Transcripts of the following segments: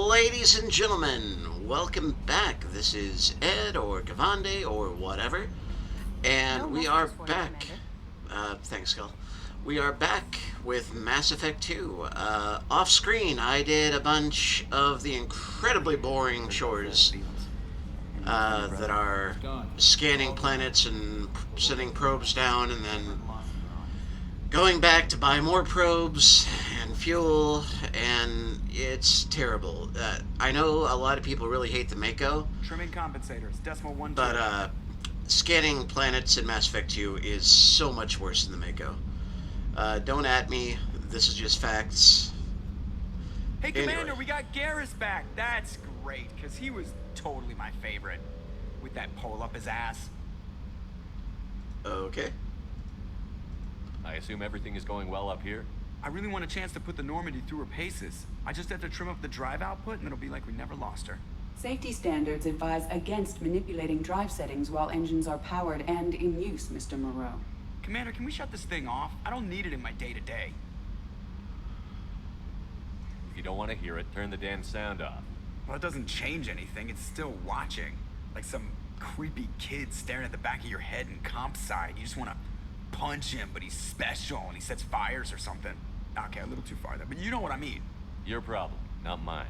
Ladies and gentlemen, welcome back. This is Ed or Gavande or whatever, and No we are messages for you, back. Commander. Thanks, Skull. We are back with Mass Effect 2. Off screen, I did a bunch of the incredibly boring chores that are scanning planets and sending probes down and then going back to buy more probes and fuel, and it's terrible. I know a lot of people really hate the Mako, Trimming compensators, decimal one two. but scanning planets in Mass Effect 2 is so much worse than the Mako. Don't at me. This is just facts. Hey, Anyway. Commander, we got Garrus back. That's great, because he was totally my favorite. With that pole up his ass. Okay. I assume everything is going well up here? I really want a chance to put the Normandy through her paces. I just have to trim up the drive output, and it'll be like we never lost her. Safety standards advise against manipulating drive settings while engines are powered and in use, Mr. Moreau. Commander, can we shut this thing off? I don't need it in my day-to-day. If you don't want to hear it, turn the damn sound off. Well, it doesn't change anything. It's still watching. Like some creepy kid staring at the back of your head in comp side. You just want to punch him, but he's special and he sets fires or something. Okay, a little too far there, but you know what I mean. Your problem, not mine.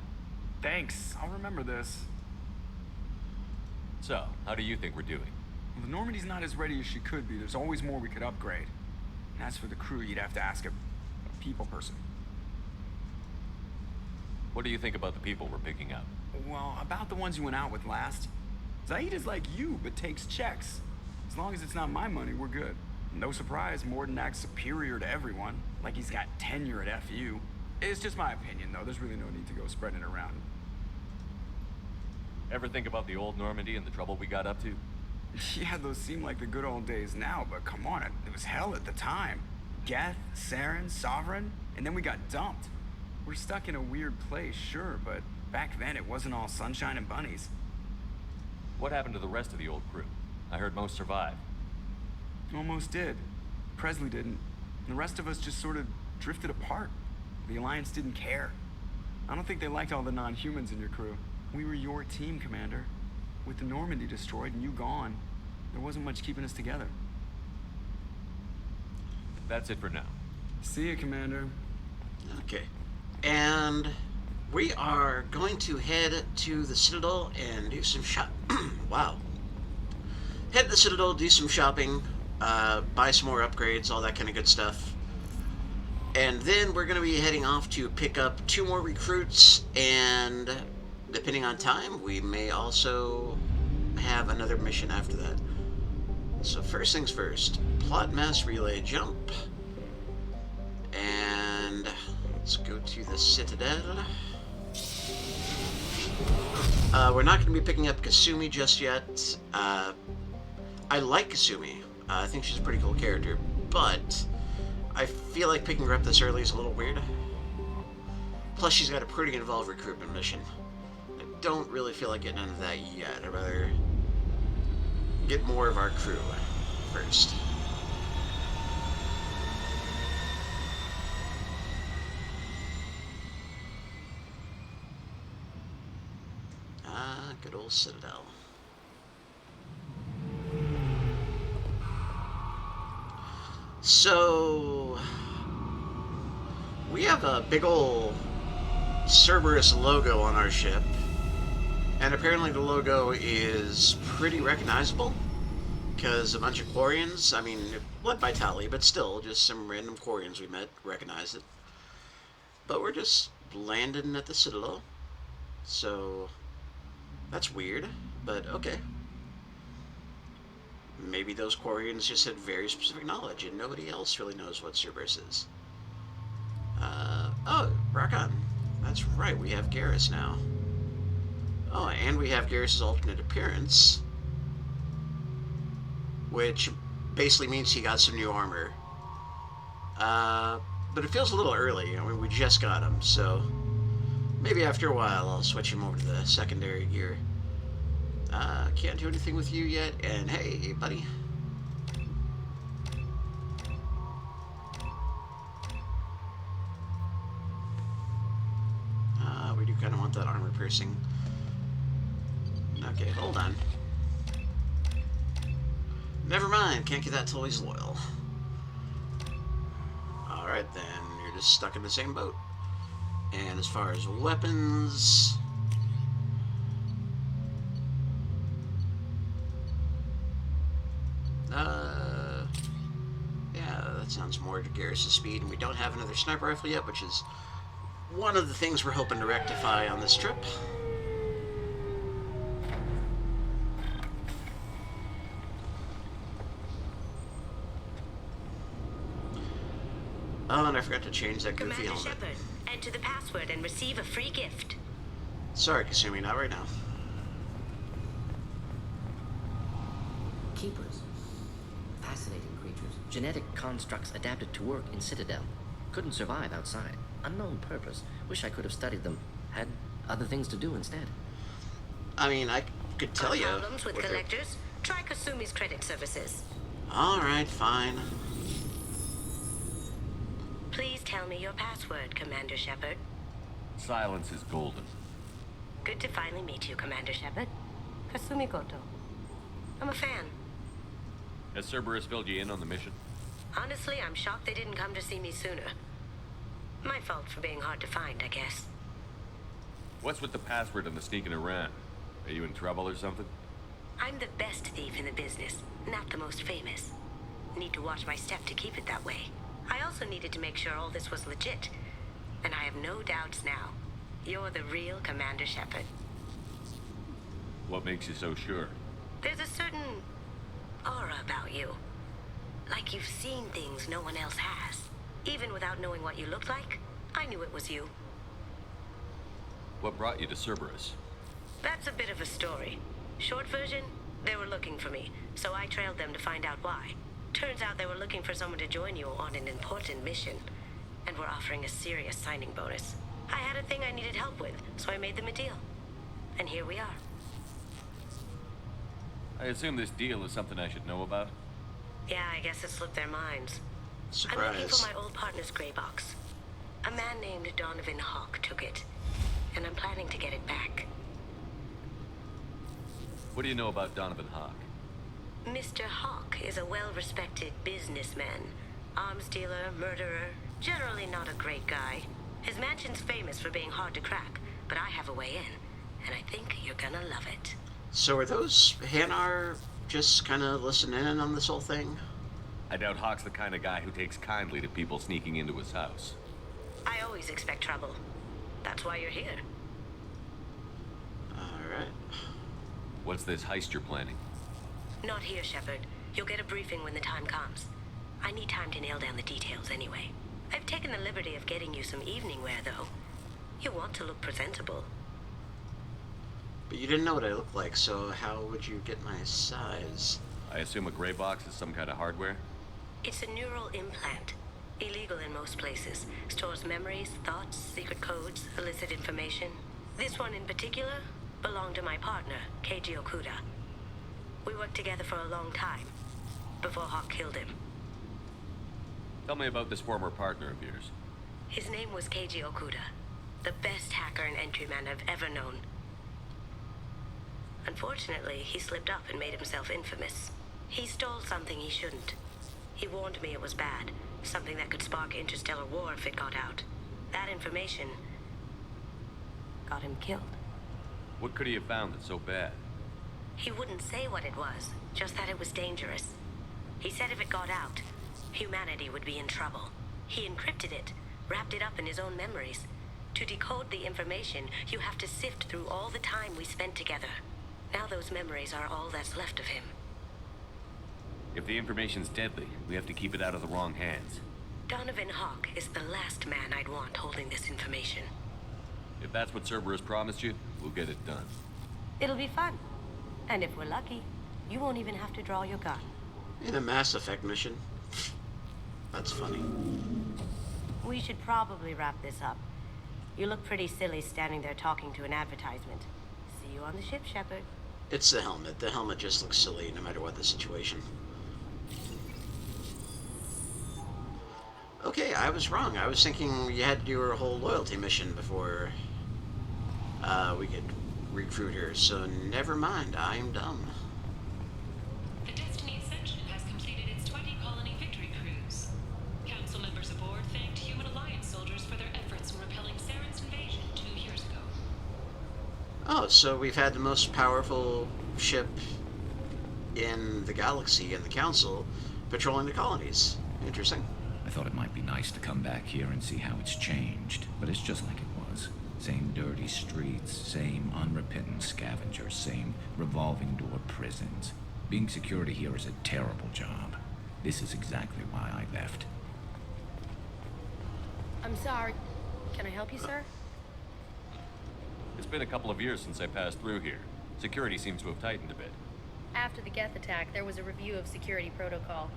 Thanks, I'll remember this. So, how do you think we're doing? Well, the Normandy's not as ready as she could be. There's always more we could upgrade. And as for the crew, you'd have to ask a people person. What do you think about the people we're picking up? Well, about the ones you went out with last. Zaid is like you, but takes checks. As long as it's not my money, we're good. No surprise, Mordin acts superior to everyone, like he's got tenure at FU. It's just my opinion, though. There's really no need to go spreading it around. Ever think about the old Normandy and the trouble we got up to? Yeah, those seem like the good old days now, but come on, it was hell at the time. Geth, Saren, Sovereign, and then we got dumped. We're stuck in a weird place, sure, but back then it wasn't all sunshine and bunnies. What happened to the rest of the old crew? I heard most survived. Almost did. Presley didn't. And the rest of us just sort of drifted apart. The Alliance didn't care. I don't think they liked all the non-humans in your crew. We were your team, Commander. With the Normandy destroyed and you gone, there wasn't much keeping us together. That's it for now. See you, Commander. Okay. And we are going to head to the Citadel and do some wow. Head to the Citadel, do some shopping, buy some more upgrades, all that kind of good stuff. And then we're going to be heading off to pick up 2 more recruits, and depending on time, we may also have another mission after that. So first things first, plot mass relay jump. And let's go to the Citadel. We're not going to be picking up Kasumi just yet. I like Kasumi. I think she's a pretty cool character, but I feel like picking her up this early is a little weird. Plus, she's got a pretty involved recruitment mission. I don't really feel like getting into that yet. I'd rather get more of our crew first. Good old Citadel. So, we have a big ol' Cerberus logo on our ship, and apparently the logo is pretty recognizable, because a bunch of Quarians, I mean, led by Tali, but still, just some random Quarians we met recognize it. But we're just landing at the Citadel, so that's weird, but okay. Maybe those Quarians just had very specific knowledge and nobody else really knows what Cerberus is. Oh, rock on. That's right, we have Garrus now. Oh, and we have Garrus's alternate appearance, which basically means he got some new armor. But it feels a little early. I mean, we just got him, so maybe after a while I'll switch him over to the secondary gear. Can't do anything with you yet, and hey, buddy. We do kind of want want that armor piercing. Okay, hold on. Never mind, can't get that till he's loyal. Alright then, you're just stuck in the same boat. And as far as weapons... yeah, that sounds more to Garrus' speed, and we don't have another sniper rifle yet, which is one of the things we're hoping to rectify on this trip. Oh, and I forgot to change that goofy Commander helmet. Shepard, enter the password and receive a free gift. Sorry, Kasumi, not right now. Keepers. Fascinating creatures. Genetic constructs adapted to work in Citadel. Couldn't survive outside. Unknown purpose. Wish I could have studied them. Had other things to do instead. I mean, I could tell Got you. problems with what they're- collectors? Try Kasumi's credit services. Alright, fine. Please tell me your password, Commander Shepard. Silence is golden. Good to finally meet you, Commander Shepard. Kasumi Goto. I'm a fan. Has Cerberus filled you in on the mission? Honestly, I'm shocked they didn't come to see me sooner. My fault for being hard to find, I guess. What's with the password and the sneaking around? Are you in trouble or something? I'm the best thief in the business, not the most famous. Need to watch my step to keep it that way. I also needed to make sure all this was legit. And I have no doubts now. You're the real Commander Shepard. What makes you so sure? There's a certain aura about you. Like you've seen things no one else has. Even without knowing what you looked like, I knew it was you. What brought you to Cerberus? That's a bit of a story. Short version, they were looking for me, so I trailed them to find out why. Turns out they were looking for someone to join you on an important mission, and were offering a serious signing bonus. I had a thing I needed help with, so I made them a deal. And here we are. I assume this deal is something I should know about? Yeah, I guess it slipped their minds. I'm looking Surprise. for my old partner's gray box. A man named Donovan Hawk took it, and I'm planning to get it back. What do you know about Donovan Hawk? Mr. Hawk is a well-respected businessman. Arms dealer, murderer, generally not a great guy. His mansion's famous for being hard to crack, but I have a way in, and I think you're gonna love it. So are those Hanar just kind of listening in on this whole thing? I doubt Hawk's the kind of guy who takes kindly to people sneaking into his house. I always expect trouble. That's why you're here. Alright. What's this heist you're planning? Not here, Shepard. You'll get a briefing when the time comes. I need time to nail down the details anyway. I've taken the liberty of getting you some evening wear, though. You want to look presentable. But you didn't know what I looked like, so how would you get my size? I assume a gray box is some kind of hardware? It's a neural implant. Illegal in most places. Stores memories, thoughts, secret codes, illicit information. This one in particular belonged to my partner, Keiji Okuda. We worked together for a long time, before Hawk killed him. Tell me about this former partner of yours. His name was Keiji Okuda, the best hacker and entryman I've ever known. Unfortunately, he slipped up and made himself infamous. He stole something he shouldn't. He warned me it was bad, something that could spark interstellar war if it got out. That information got him killed. What could he have found that's so bad? He wouldn't say what it was, just that it was dangerous. He said if it got out, humanity would be in trouble. He encrypted it, wrapped it up in his own memories. To decode the information, you have to sift through all the time we spent together. Now those memories are all that's left of him. If the information's deadly, we have to keep it out of the wrong hands. Donovan Hawk is the last man I'd want holding this information. If that's what Cerberus promised you, we'll get it done. It'll be fun. And if we're lucky, you won't even have to draw your gun. In a Mass Effect mission. That's funny. We should probably wrap this up. You look pretty silly standing there talking to an advertisement. See you on the ship, Shepard. It's the helmet. The helmet just looks silly no matter what the situation. Okay, I was wrong. I was thinking you had to do your whole loyalty mission before we could recruit her. So never mind, I am dumb. The Destiny Ascension has completed its 20-colony victory cruise. Council members aboard thanked Human Alliance soldiers for their efforts in repelling Saren's invasion 2 years ago. Oh, so we've had the most powerful ship in the galaxy and the Council patrolling the colonies. Interesting. I thought it might be nice to come back here and see how it's changed, but it's just like it was. Same dirty streets, same unrepentant scavengers, same revolving door prisons. Being security here is a terrible job. This is exactly why I left. I'm sorry. Can I help you, sir? It's been a couple of years since I passed through here. Security seems to have tightened a bit. After the Geth attack, there was a review of security protocol.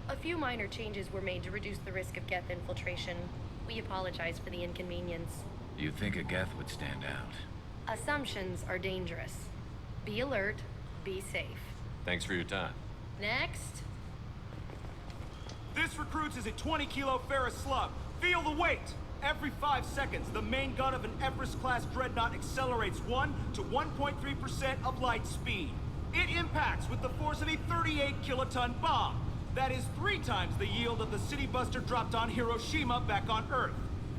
A few minor changes were made to reduce the risk of Geth infiltration. We apologize for the inconvenience. You'd think a Geth would stand out. Assumptions are dangerous. Be alert, be safe. Thanks for your time. Next. This recruits is a 20-kilo ferrous slug. Feel the weight! Every 5 seconds, the main gun of an Everest-class dreadnought accelerates 1 to 1.3% of light speed. It impacts with the force of a 38-kiloton bomb. That is 3 times the yield of the city buster dropped on Hiroshima back on Earth.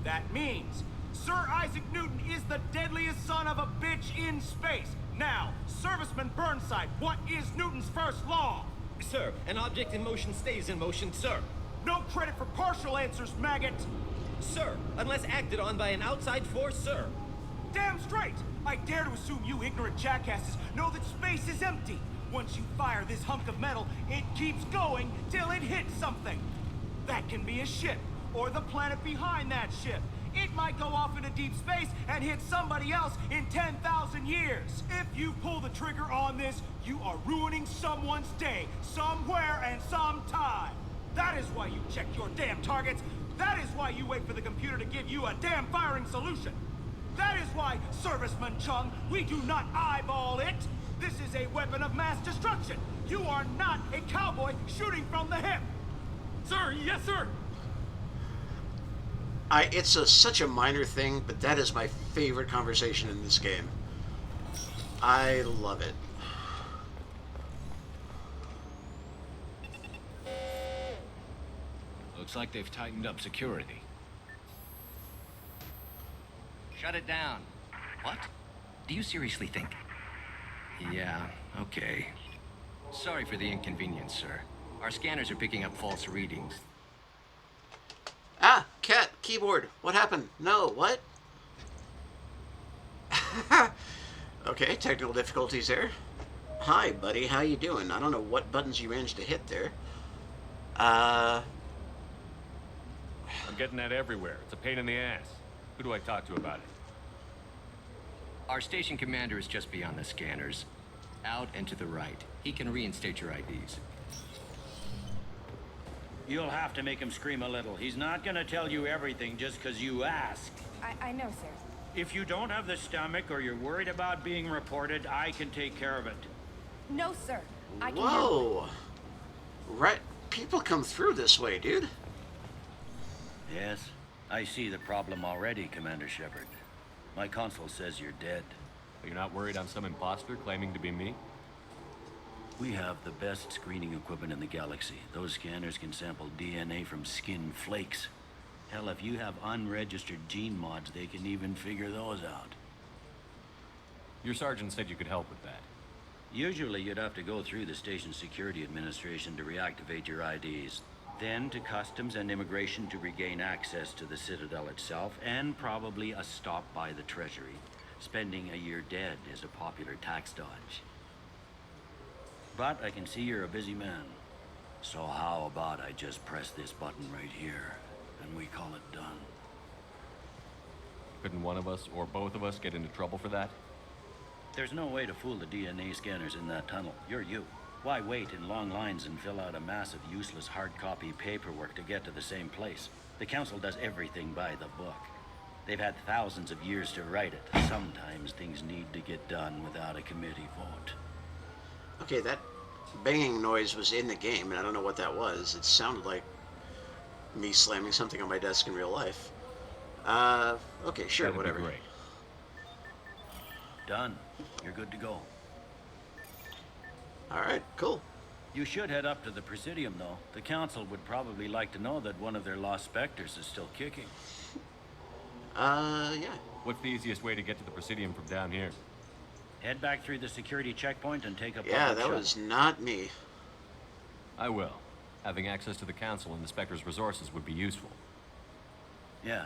That means Sir Isaac Newton is the deadliest son of a bitch in space. Now, Serviceman Burnside, what is Newton's first law? Sir, an object in motion stays in motion, sir. No credit for partial answers, maggot! Sir, unless acted on by an outside force, sir. Damn straight! I dare to assume you ignorant jackasses know that space is empty. Once you fire this hunk of metal, it keeps going till it hits something. That can be a ship, or the planet behind that ship. It might go off into deep space and hit somebody else in 10,000 years. If you pull the trigger on this, you are ruining someone's day, somewhere and sometime. That is why you check your damn targets. That is why you wait for the computer to give you a damn firing solution. That is why, Serviceman Chung, we do not eyeball it. This is a weapon of mass destruction. You are not a cowboy shooting from the hip. Sir, yes, sir. It's such a minor thing, but that is my favorite conversation in this game. I love it. Looks like they've tightened up security. Shut it down. What? Do you seriously think? Yeah, okay. Sorry for the inconvenience, sir. Our scanners are picking up false readings. Ah, cat, keyboard. What happened? No, what? Okay, technical difficulties there. Hi, buddy. How you doing? I don't know what buttons you managed to hit there. I'm getting that everywhere. It's a pain in the ass. Who do I talk to about it? Our station commander is just beyond the scanners. Out and to the right. He can reinstate your IDs. You'll have to make him scream a little. He's not gonna tell you everything just 'cause you ask. I know, sir. If you don't have the stomach or you're worried about being reported, I can take care of it. No, sir. I can Whoa. Right. People come through this way, dude. Yes, I see the problem already, Commander Shepard. My console says you're dead. You're not worried I'm some imposter claiming to be me? We have the best screening equipment in the galaxy. Those scanners can sample DNA from skin flakes. Hell, if you have unregistered gene mods, they can even figure those out. Your sergeant said you could help with that. Usually you'd have to go through the station security administration to reactivate your IDs. Then to customs and immigration to regain access to the Citadel itself, and probably a stop by the Treasury. Spending a year dead is a popular tax dodge. But I can see you're a busy man. So how about I just press this button right here, and we call it done? Couldn't one of us, or both of us, get into trouble for that? There's no way to fool the DNA scanners in that tunnel. You're you. Why wait in long lines and fill out a massive useless hard copy paperwork to get to the same place? The Council does everything by the book. They've had thousands of years to write it. Sometimes things need to get done without a committee vote. Okay, that banging noise was in the game, and I don't know what that was. It sounded like me slamming something on my desk in real life. Okay, sure, That'd be whatever. great. Done. You're good to go. Alright, cool. You should head up to the Presidium, though. The Council would probably like to know that one of their lost Spectres is still kicking. Yeah. What's the easiest way to get to the Presidium from down here? Head back through the security checkpoint and take a public Yeah, that shuttle. was not me. I will. Having access to the Council and the Spectre's resources would be useful. Yeah.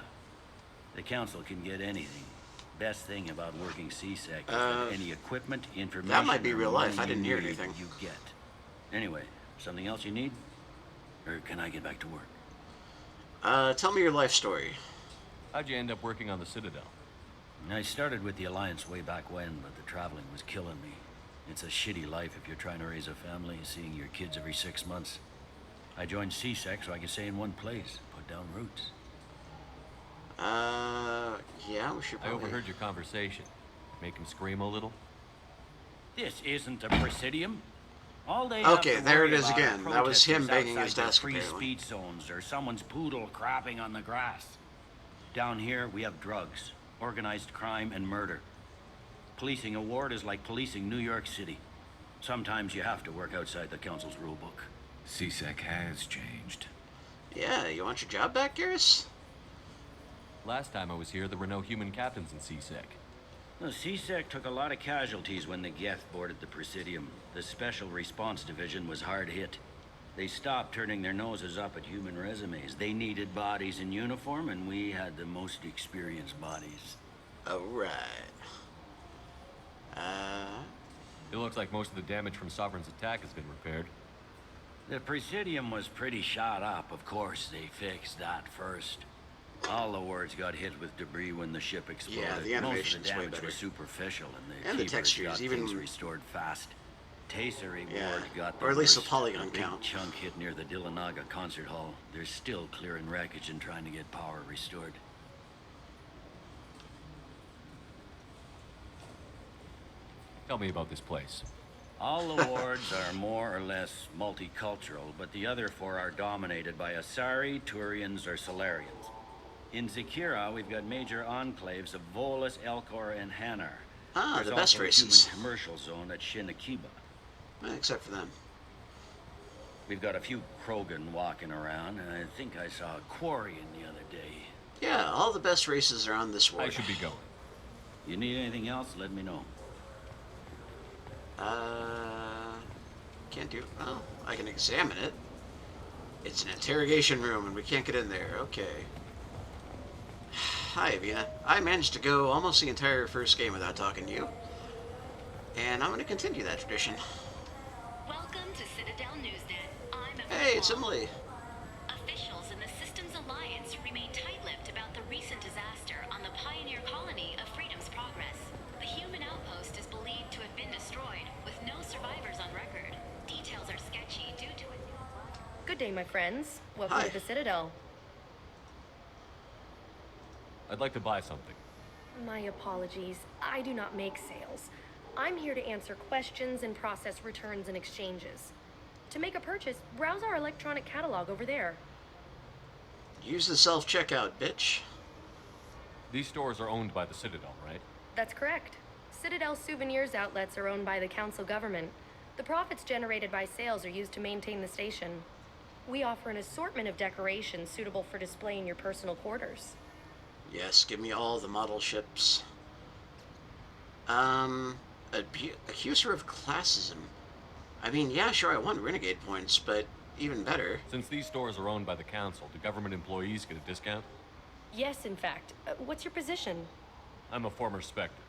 The Council can get anything. Best thing about working CSEC is that any equipment, information... That might be or real life. money I didn't you hear need, anything. You get. Anyway, something else you need? Or can I get back to work? Tell me your life story. How'd you end up working on the Citadel? I started with the Alliance way back when, but the traveling was killing me. It's a shitty life if you're trying to raise a family, seeing your kids every 6 months. I joined CSEC so I could stay in one place, put down roots. Yeah, we should I probably... overheard your conversation. Make him scream a little? This isn't a Presidium. All they Okay, have to there worry it is about again. are That was him protesters banging his outside their desk, free apparently. speech zones or someone's poodle crapping on the grass. Down here, we have drugs, organized crime, and murder. Policing a ward is like policing New York City. Sometimes you have to work outside the Council's rulebook. CSEC has changed. Yeah, you want your job back, Garrus? Last time I was here, there were no human captains in CSEC. The CSEC took a lot of casualties when the Geth boarded the Presidium. The Special Response Division was hard hit. They stopped turning their noses up at human resumes. They needed bodies in uniform, and we had the most experienced bodies. Alright. It looks like most of the damage from Sovereign's attack has been repaired. The Presidium was pretty shot up. Of course, they fixed that first. All the wards got hit with debris when the ship exploded. Yeah, the Most of animation's the way damage better. was superficial, and And the keepers textures, got even- things restored fast. Tasery Yeah, ward got the or at least the worst. polygon A big count. chunk hit near the Dillanaga concert hall. They're still clearing wreckage and trying to get power restored. Tell me about this place. All the wards are more or less multicultural, but the other four are dominated by Asari, Turians, or Solarians. In Zakira, we've got major enclaves of Volus, Elcor, and Hanar. Ah, There's the best also a races. human commercial zone at Shinakiba. Except for them. We've got a few Krogan walking around, and I think I saw a Quarian the other day. Yeah, all the best races are on this I ward. should be going. You need anything else, let me know. Can't do... Oh, I can examine it. It's an interrogation room and we can't get in there. Okay. Hi, Avina. I managed to go almost the entire first game without talking to you. And I'm going to continue that tradition. Welcome to Citadel Newsnet. I'm Emily Hey, it's Wong. Emily. Officials in the Systems Alliance remain tight-lipped about the recent disaster on the pioneer colony of Freedom's Progress. The human outpost is believed to have been destroyed, with no survivors on record. Details are sketchy due to it. Good day, my friends. Welcome Hi. to the Citadel. I'd like to buy something. My apologies. I do not make sales. I'm here to answer questions and process returns and exchanges. To make a purchase, browse our electronic catalog over there. Use the self-checkout, bitch. These stores are owned by the Citadel, right? That's correct. Citadel Souvenirs outlets are owned by the council government. The profits generated by sales are used to maintain the station. We offer an assortment of decorations suitable for display in your personal quarters. Yes, give me all the model ships. Accuser of classism. I mean, yeah, sure, I want renegade points, but even better. Since these stores are owned by the Council, do government employees get a discount? Yes, in fact. What's your position? I'm a former Spectre.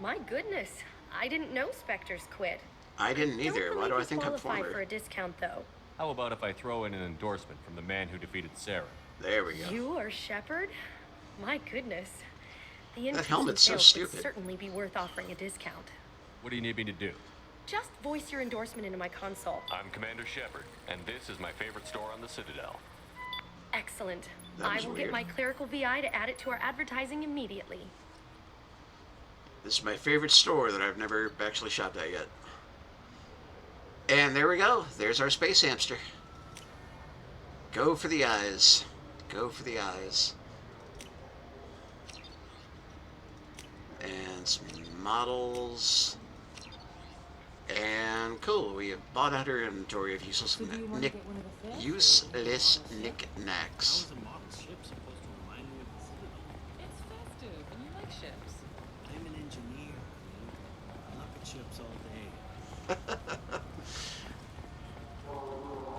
My goodness, I didn't know Spectres quit. I didn't either. Don't Why do I believe think you I'm qualify for former? a discount, though. How about if I throw in an endorsement from the man who defeated Sarah? There we go. You are Shepard? My goodness. The increase helmet's in so sales would stupid. certainly be worth offering a discount. What do you need me to do? Just voice your endorsement into my console. I'm Commander Shepard, and this is my favorite store on the Citadel. Excellent. That I was will weird. get my clerical VI to add it to our advertising immediately. This is my favorite store that I've never actually shopped at yet. And there we go. There's our space hamster. Go for the eyes. Go for the eyes. And some models. And cool, we have bought out our inventory of useless useless knickknacks. It's festive, and you like ships. I'm an engineer. I look at ships all day.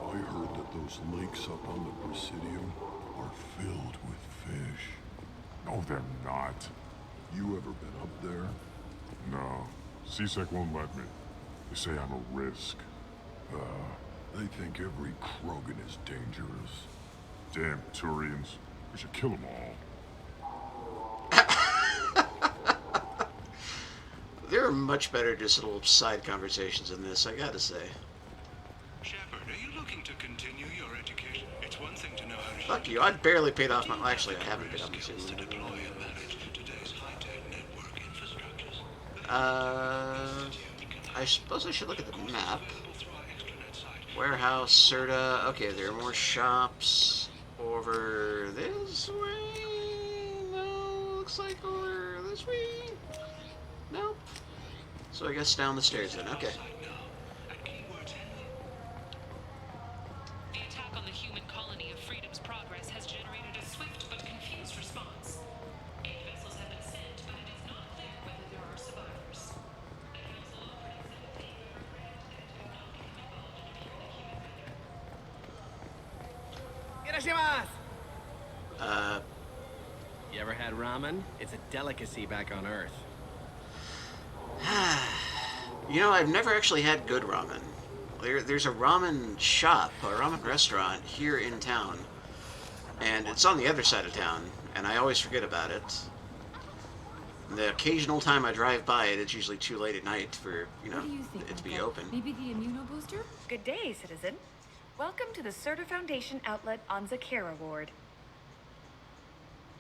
I heard that those lakes up on the Presidium are filled with fish. No, they're not. You ever been up there? No. CSEC won't let me. They say I'm a risk. They think every Krogan is dangerous. Damn Turians. We should kill them all. There are much better just little side conversations in this, I gotta say. Shepard, are you looking to continue your education? It's one thing to know how to Fuck you, I barely paid off my... Actually, I haven't paid off my student loan. deploy and manage today's high-tech network infrastructures. I suppose I should look at the map. Warehouse, Serta. Okay, there are more shops over this way. No, looks like over this way. Nope. So I guess down the stairs then. Okay. The attack on the human colony of Freedom's Progress has generated a swift but confused response. 8 vessels have been sent, but it is not clear whether there are survivors. The council operating 17 are granted and have not been involved in the human matter. You ever had ramen? It's a delicacy back on Earth. You know, I've never actually had good ramen. There's a ramen shop, a ramen restaurant here in town, and it's on the other side of town, and I always forget about it. The occasional time I drive by it, it's usually too late at night for, you know, it to be open. Maybe the immunobooster? Good day, citizen. Welcome to the Serta Foundation outlet on Zakera Ward.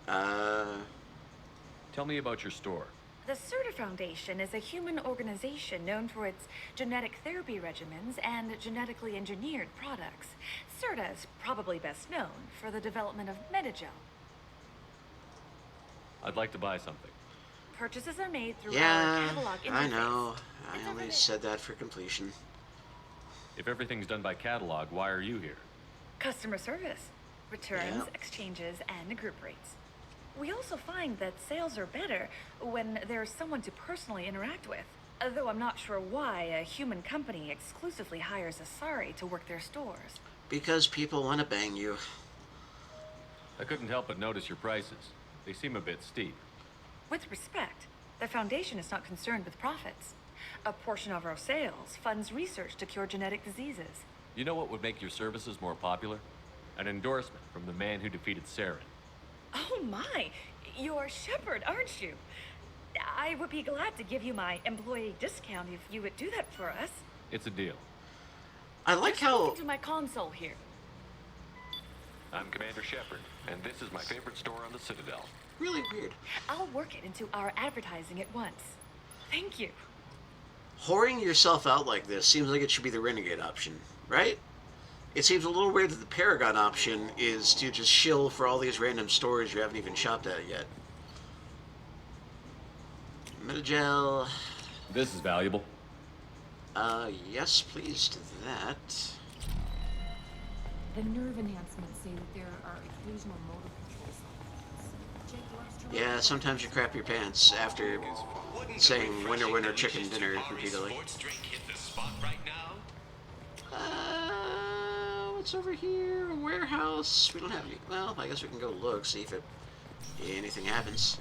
Tell me about your store. The Serta Foundation is a human organization known for its genetic therapy regimens and genetically engineered products. Serta is probably best known for the development of Metagel. I'd like to buy something. Purchases are made through Yeah, our catalog interface. I know. I only said that for completion. If everything's done by catalog, why are you here? Customer service, returns, Yeah. exchanges, and group rates. We also find that sales are better when there's someone to personally interact with. Though I'm not sure why a human company exclusively hires Asari to work their stores. Because people want to bang you. I couldn't help but notice your prices. They seem a bit steep. With respect, the Foundation is not concerned with profits. A portion of our sales funds research to cure genetic diseases. You know what would make your services more popular? An endorsement from the man who defeated Saren. Oh my! You're Shepard, aren't you? I would be glad to give you my employee discount if you would do that for us. It's a deal. I like how... Welcome to my console here. I'm Commander Shepard, and this is my favorite store on the Citadel. Really weird. I'll work it into our advertising at once. Thank you. Whoring yourself out like this seems like it should be the Renegade option, right? It seems a little weird that the Paragon option is to just shill for all these random stores you haven't even shopped at yet. Metagel. This is valuable. Yes, please to that. The nerve enhancements say that there are occasional motor control signs. Yeah, sometimes you crap your pants after saying winner, winner, chicken dinner repeatedly. What's over here? A warehouse. We don't have any. Well, I guess we can go look, see if anything happens.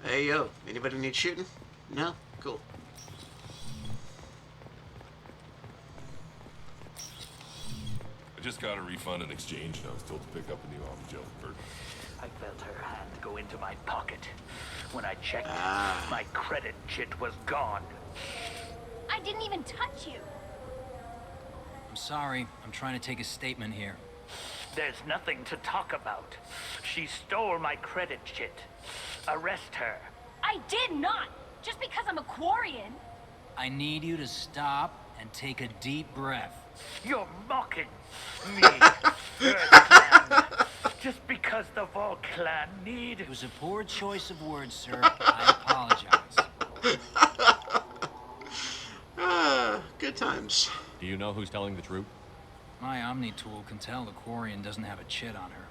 Hey, yo. Anybody need shooting? No? Cool. I just got a refund and exchange, and I was told to pick up a new off-the-shelf bird. I felt her hand go into my pocket. When I checked, Ah. my credit chit was gone. I didn't even touch you. I'm sorry. I'm trying to take a statement here. There's nothing to talk about. She stole my credit chit. Arrest her. I did not. Just because I'm a Quarian. I need you to stop and take a deep breath. You're mocking me. Earthman. Just because the Vol clan need... It was a poor choice of words, sir. I apologize. Good times. Do you know who's telling the truth? My Omni tool can tell the Quarian doesn't have a chit on her,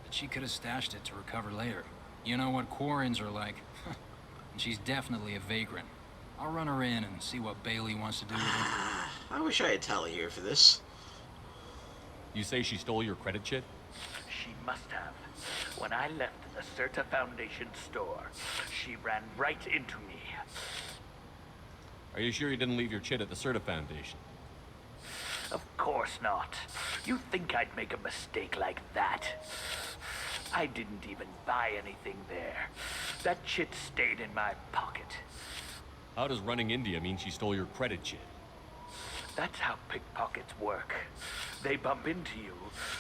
but she could have stashed it to recover later. You know what Quarians are like. And she's definitely a vagrant. I'll run her in and see what Bailey wants to do with her. I wish I had Tally here for this. You say she stole your credit chit? She must have. When I left the Certa Foundation store, she ran right into me. Are you sure you didn't leave your chit at the Certa Foundation? Of course not. You think I'd make a mistake like that? I didn't even buy anything there. That chit stayed in my pocket. How does running India mean she stole your credit chit? That's how pickpockets work. They bump into you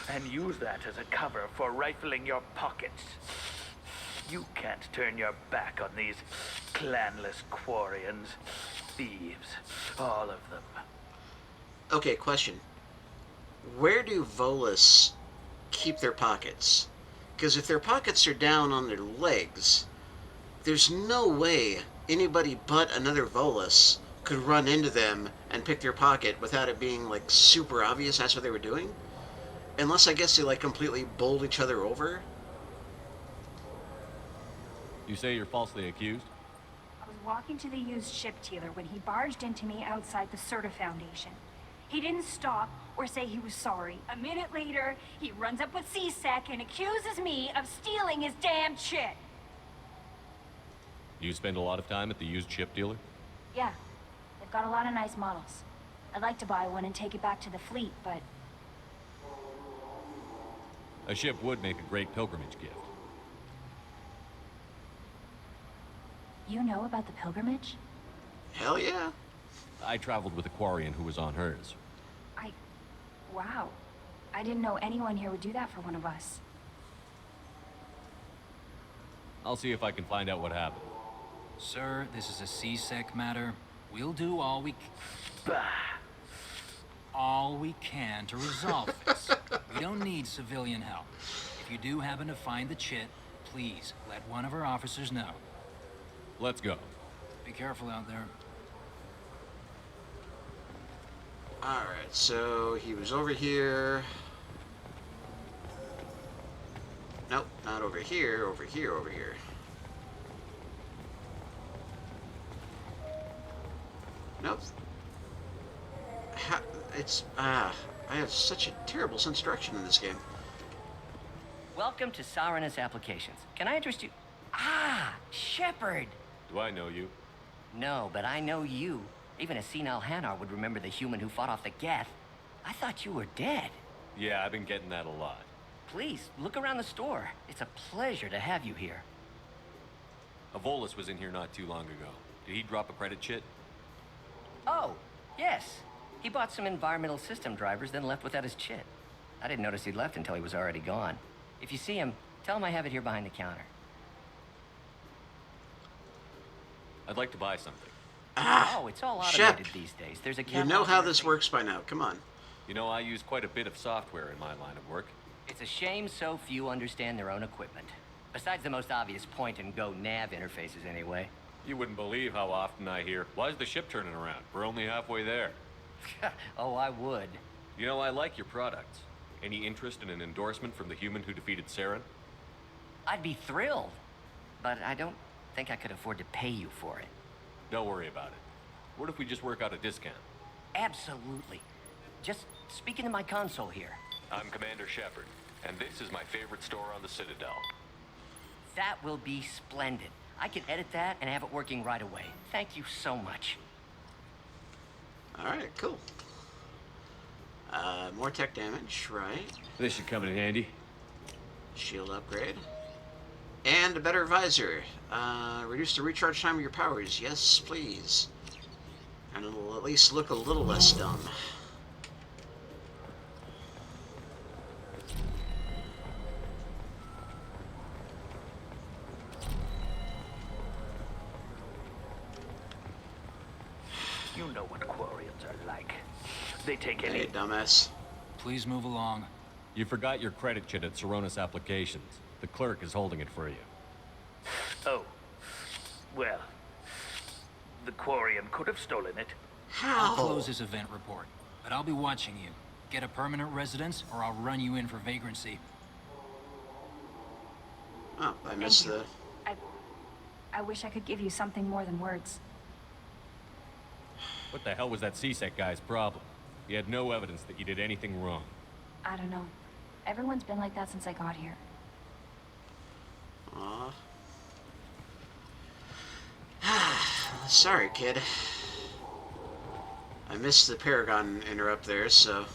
and use that as a cover for rifling your pockets. You can't turn your back on these clanless Quarians. Thieves, all of them. Okay, question. Where do Volus keep their pockets? Because if their pockets are down on their legs, there's no way anybody but another Volus could run into them and pick their pocket without it being, like, super obvious that's what they were doing. Unless, I guess, they, like, completely bowled each other over. You say you're falsely accused? I was walking to the used ship dealer when he barged into me outside the Certa Foundation. He didn't stop or say he was sorry. A minute later, he runs up with C-Sec and accuses me of stealing his damn shit. You spend a lot of time at the used ship dealer? Yeah, they've got a lot of nice models. I'd like to buy one and take it back to the fleet, but... A ship would make a great pilgrimage gift. You know about the pilgrimage? Hell yeah. I traveled with a Quarian who was on hers. Wow. I didn't know anyone here would do that for one of us. I'll see if I can find out what happened. Sir, this is a C-Sec matter. We'll do all we can to resolve this. We don't need civilian help. If you do happen to find the chit, please let one of our officers know. Let's go. Be careful out there. Alright, so he was over here. Nope, not over here, over here, over here. Nope. I have such a terrible sense of direction in this game. Welcome to Saranus Applications. Can I interest you? Ah, Shepard! Do I know you? No, but I know you. Even a senile Hanar would remember the human who fought off the Geth. I thought you were dead. Yeah, I've been getting that a lot. Please, look around the store. It's a pleasure to have you here. A Volus was in here not too long ago. Did he drop a credit chit? Oh, yes. He bought some environmental system drivers, then left without his chit. I didn't notice he'd left until he was already gone. If you see him, tell him I have it here behind the counter. I'd like to buy something. Oh, it's all automated these days. There's a You know how this works by now. Come on. You know, I use quite a bit of software in my line of work. It's a shame so few understand their own equipment. Besides the most obvious point-and-go nav interfaces, anyway. You wouldn't believe how often I hear, "Why is the ship turning around? We're only halfway there." Oh, I would. You know, I like your products. Any interest in an endorsement from the human who defeated Saren? I'd be thrilled. But I don't think I could afford to pay you for it. Don't worry about it. What if we just work out a discount? Absolutely. Just speak into my console here. I'm Commander Shepard, and this is my favorite store on the Citadel. That will be splendid. I can edit that and have it working right away. Thank you so much. Alright, cool. More tech damage, right? This should come in handy. Shield upgrade. And a better visor. Reduce the recharge time of your powers. Yes, please. And it'll at least look a little less dumb. You know what Quarians are like. They take any... Hey, dumbass. Please move along. You forgot your credit chit at Seronis Applications. The clerk is holding it for you. Oh. Well, the Quarian could have stolen it. I'll close this event report, but I'll be watching you. Get a permanent residence, or I'll run you in for vagrancy. Oh, I missed Thank the... you. I wish I could give you something more than words. What the hell was that CSEC guy's problem? He had no evidence that you did anything wrong. I don't know. Everyone's been like that since I got here. Aw. Sorry, kid. I missed the Paragon interrupt there, so...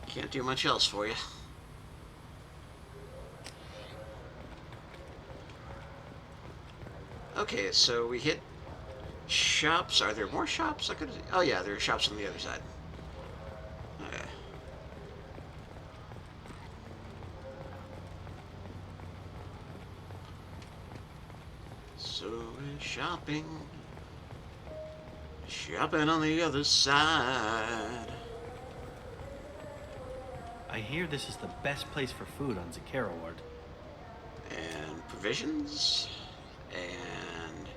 Can't do much else for you. Okay, so we hit shops. Are there more shops? Oh yeah, there are shops on the other side. Okay. So we're shopping. Shopping on the other side. I hear this is the best place for food on Zakera Ward. And provisions. And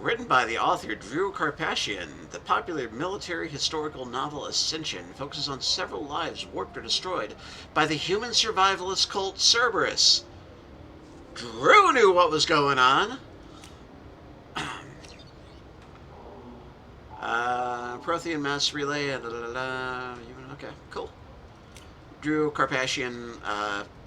written by the author Drew Karpashian, the popular military historical novel Ascension focuses on several lives warped or destroyed by the human survivalist cult Cerberus. Drew knew what was going on. Prothean mass relay. Okay, cool. Drew Karpashian,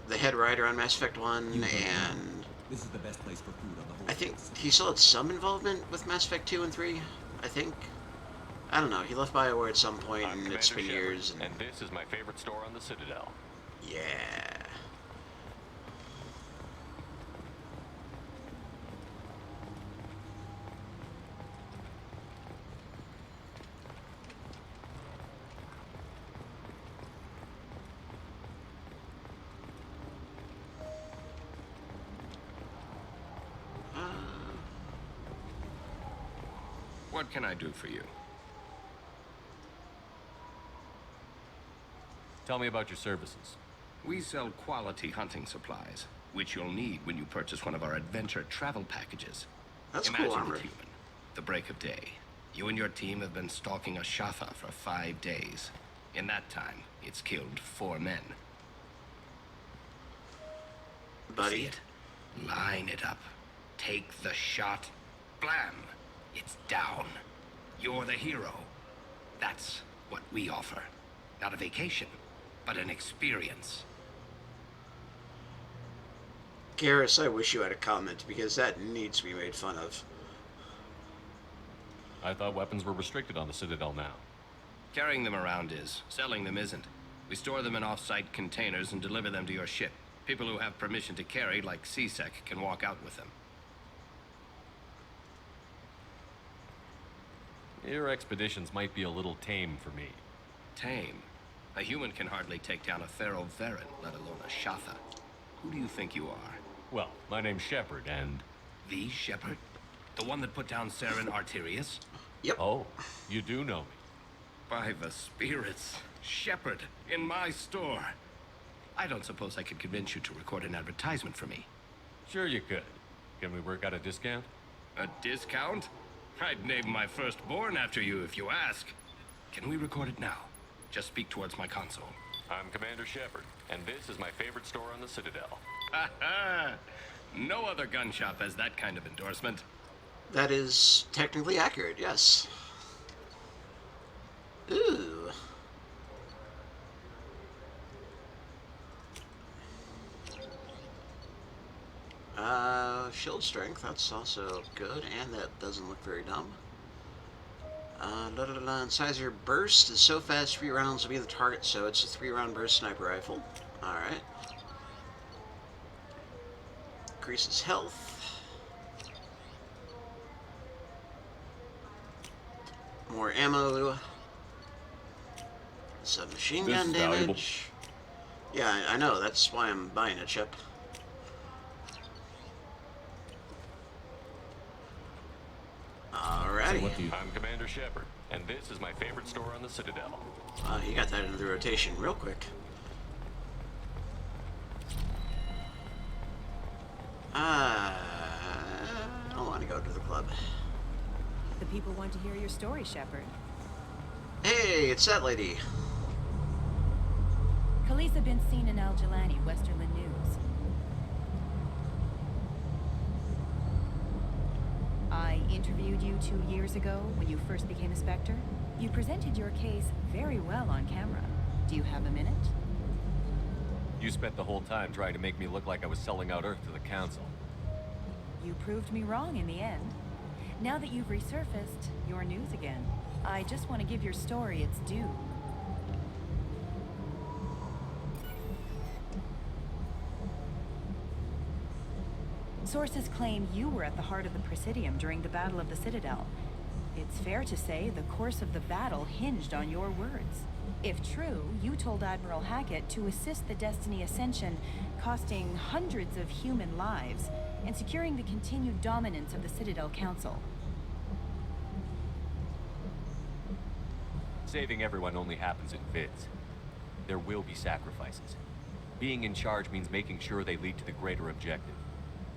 the head writer on Mass Effect 1, and this is the best place for food on the whole. I think he still had some involvement with Mass Effect 2 and 3, I think. I don't know, he left BioWare at some point, and it's been years. And this is my favorite store on the Citadel. Yeah. What can I do for you? Tell me about your services. We sell quality hunting supplies, which you'll need when you purchase one of our adventure travel packages. That's Imagine cool armor. it, human. The break of day. You and your team have been stalking a Shatha for 5 days. In that time, it's killed 4 men. Buddy. See it? Line it up. Take the shot. Blam! It's down. You're the hero. That's what we offer. Not a vacation, but an experience. Garrus, I wish you had a comment, because that needs to be made fun of. I thought weapons were restricted on the Citadel now. Carrying them around is. Selling them isn't. We store them in off-site containers and deliver them to your ship. People who have permission to carry, like CSEC, can walk out with them. Your expeditions might be a little tame for me. Tame? A human can hardly take down a Pharaoh Varen, let alone a Shatha. Who do you think you are? Well, my name's Shepard, and... The Shepard? The one that put down Saren Arterius? Yep. Oh, you do know me. By the spirits. Shepard, in my store. I don't suppose I could convince you to record an advertisement for me. Sure you could. Can we work out a discount? A discount? I'd name my firstborn after you if you ask. Can we record it now? Just speak towards my console. I'm Commander Shepard, and this is my favorite store on the Citadel. Ha ha! No other gun shop has that kind of endorsement. That is technically accurate, yes. Ooh. Shield strength, that's also good, and that doesn't look very dumb. Incisor burst is so fast 3 rounds will be the target, so it's a 3-round burst sniper rifle. Alright. Increases health. More ammo. Submachine gun damage. Yeah, I know, that's why I'm buying a chip. Alright. Alrighty. I'm Commander Shepard, and this is my favorite store on the Citadel. You got that into the rotation real quick. I don't want to go to the club. The people want to hear your story, Shepard. Hey, it's that lady. Khaleesa been seen in Al Jalani, Westerland News. I interviewed you 2 years ago when you first became a Spectre. You presented your case very well on camera. Do you have a minute? You spent the whole time trying to make me look like I was selling out Earth to the Council. You proved me wrong in the end. Now that you've resurfaced, you're news again. I just want to give your story its due. Sources claim you were at the heart of the Presidium during the Battle of the Citadel. It's fair to say the course of the battle hinged on your words. If true, you told Admiral Hackett to assist the Destiny Ascension, costing hundreds of human lives, and securing the continued dominance of the Citadel Council. Saving everyone only happens in fits. There will be sacrifices. Being in charge means making sure they lead to the greater objective.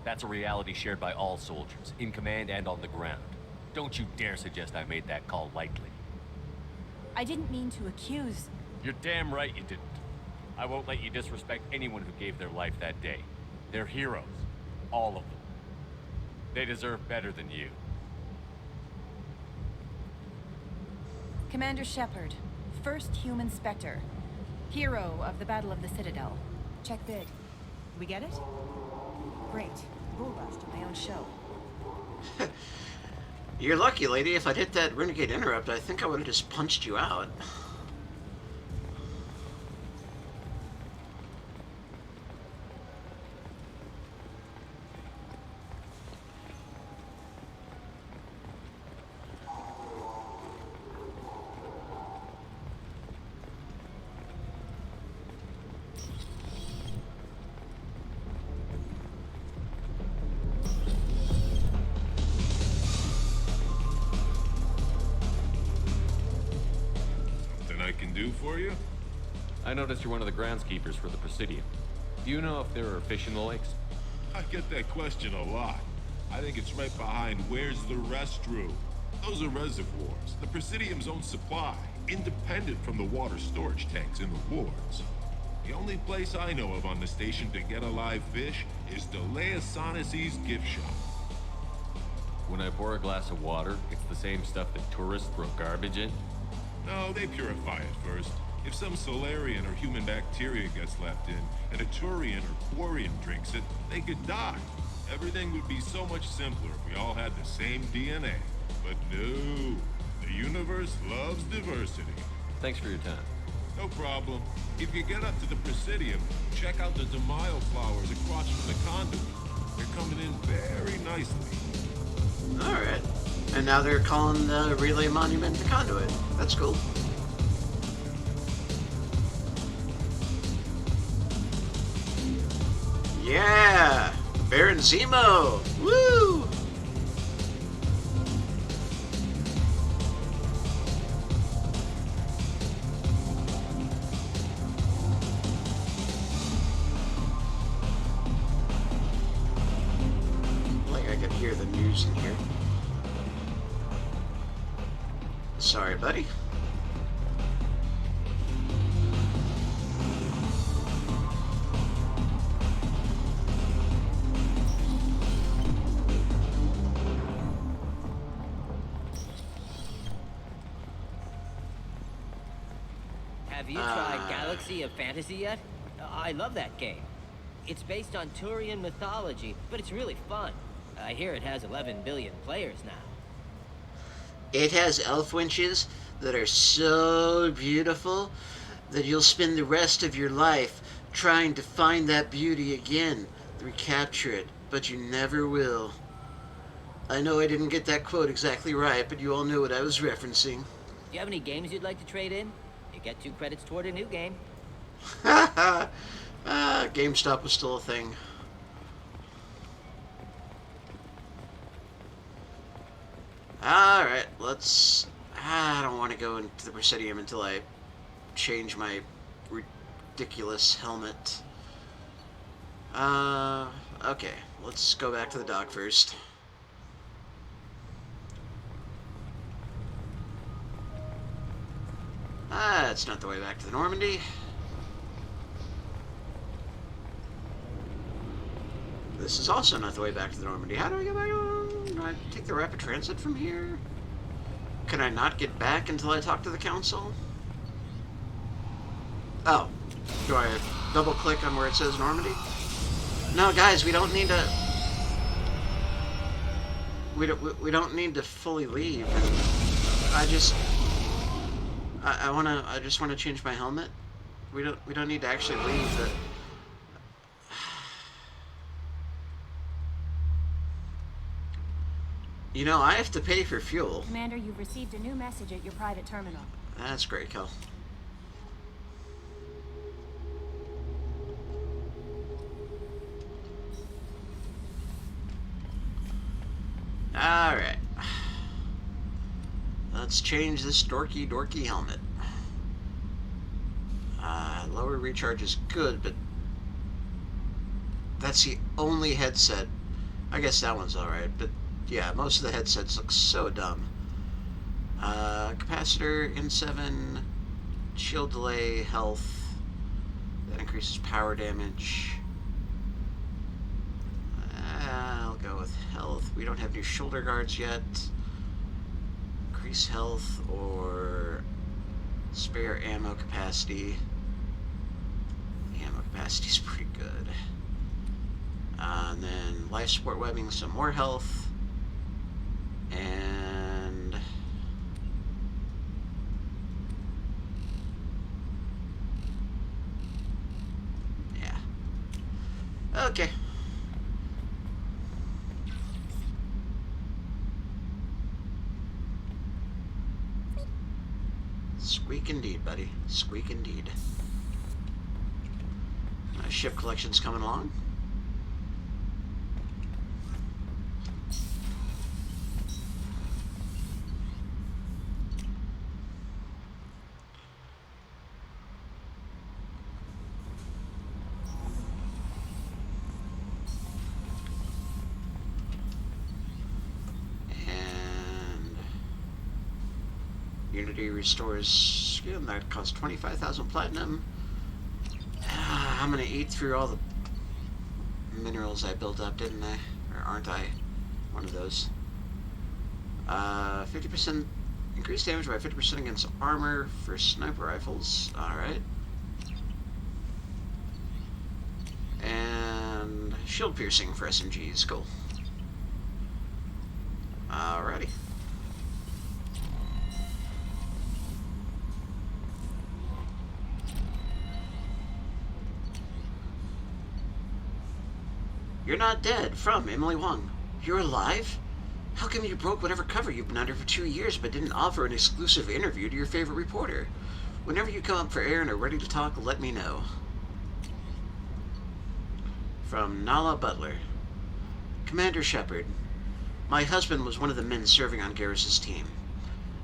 That's a reality shared by all soldiers, in command and on the ground. Don't you dare suggest I made that call lightly. I didn't mean to accuse... You're damn right you didn't. I won't let you disrespect anyone who gave their life that day. They're heroes. All of them. They deserve better than you. Commander Shepard, first human Spectre. Hero of the Battle of the Citadel. Check bid. We get it? Great. Bull rushed on my own show. You're lucky, lady. If I'd hit that Renegade Interrupt, I think I would have just punched you out. For you? I noticed you're one of the groundskeepers for the Presidium. Do you know if there are fish in the lakes? I get that question a lot. I think it's right behind where's the restroom. Those are reservoirs, the Presidium's own supply, independent from the water storage tanks in the wards. The only place I know of on the station to get a live fish is Delea Sonis's gift shop. When I pour a glass of water, it's the same stuff that tourists throw garbage in? No, they purify it first. If some Solarian or human bacteria gets left in, and a Turian or Quarian drinks it, they could die. Everything would be so much simpler if we all had the same DNA. But no, the universe loves diversity. Thanks for your time. No problem. If you get up to the Presidium, check out the Demile flowers across from the conduit. They're coming in very nicely. Alright. And now they're calling the Relay Monument the Conduit. That's cool. Yeah! Baron Zemo! Woo! Like I could hear the news in here. Sorry, buddy. Have you tried Galaxy of Fantasy yet? I love that game. It's based on Turian mythology, but it's really fun. I hear it has 11 billion players now. It has elf winches that are so beautiful that you'll spend the rest of your life trying to find that beauty again, recapture it, but you never will. I know I didn't get that quote exactly right, but you all know what I was referencing. Do you have any games you'd like to trade in? You get 2 credits toward a new game. GameStop was still a thing. Alright, let's... I don't want to go into the Presidium until I change my ridiculous helmet. Okay. Let's go back to the dock first. That's not the way back to the Normandy. This is also not the way back to the Normandy. How do I get back? Do I take the rapid transit from here? Can I not get back until I talk to the council? Oh. Do I double click on where it says Normandy? No, guys, we don't need to... We don't need to fully leave. I just... I just want to change my helmet. We don't need to actually leave. You know, I have to pay for fuel. Commander, you've received a new message at your private terminal. That's great, Kel. Alright. Let's change this dorky helmet. Lower recharge is good, but that's the only headset. I guess that one's alright, but yeah, most of the headsets look so dumb. Capacitor, N7, shield delay, health. That increases power damage. I'll go with health. We don't have new shoulder guards yet. Increase health or spare ammo capacity. The ammo capacity is pretty good. And then life support webbing, some more health. And yeah. Okay. Squeak indeed, buddy. Squeak indeed. Ship collection's coming along. Unity restores skin. That costs 25,000 platinum. I'm gonna eat through all the minerals I built up, didn't I? Or aren't I? One of those. 50% increased damage by 50% against armor for sniper rifles. Alright. And shield piercing for SMGs. Cool. Alrighty. You're not dead. From Emily Wong. You're alive? How come you broke whatever cover you've been under for 2 years but didn't offer an exclusive interview to your favorite reporter? Whenever you come up for air and are ready to talk, let me know. From Nala Butler. Commander Shepard, my husband was one of the men serving on Garrus's team.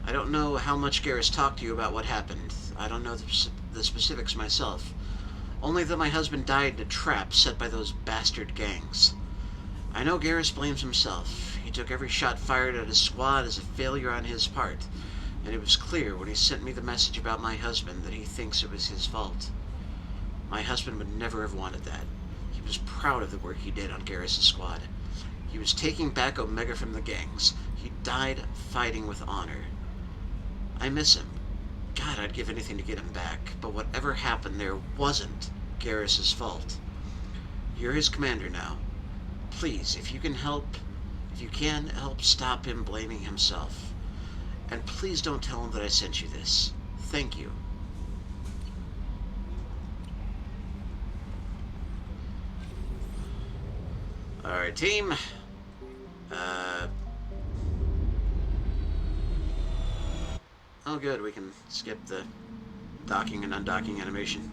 I don't know how much Garrus talked to you about what happened. I don't know the specifics myself. Only that my husband died in a trap set by those bastard gangs. I know Garrus blames himself. He took every shot fired at his squad as a failure on his part, and it was clear when he sent me the message about my husband that he thinks it was his fault. My husband would never have wanted that. He was proud of the work he did on Garrus' squad. He was taking back Omega from the gangs. He died fighting with honor. I miss him. God, I'd give anything to get him back, but whatever happened there wasn't Garrus' fault. You're his commander now. Please, if you can help stop him blaming himself. And please don't tell him that I sent you this. Thank you. Alright, team. Oh good, we can skip the docking and undocking animation.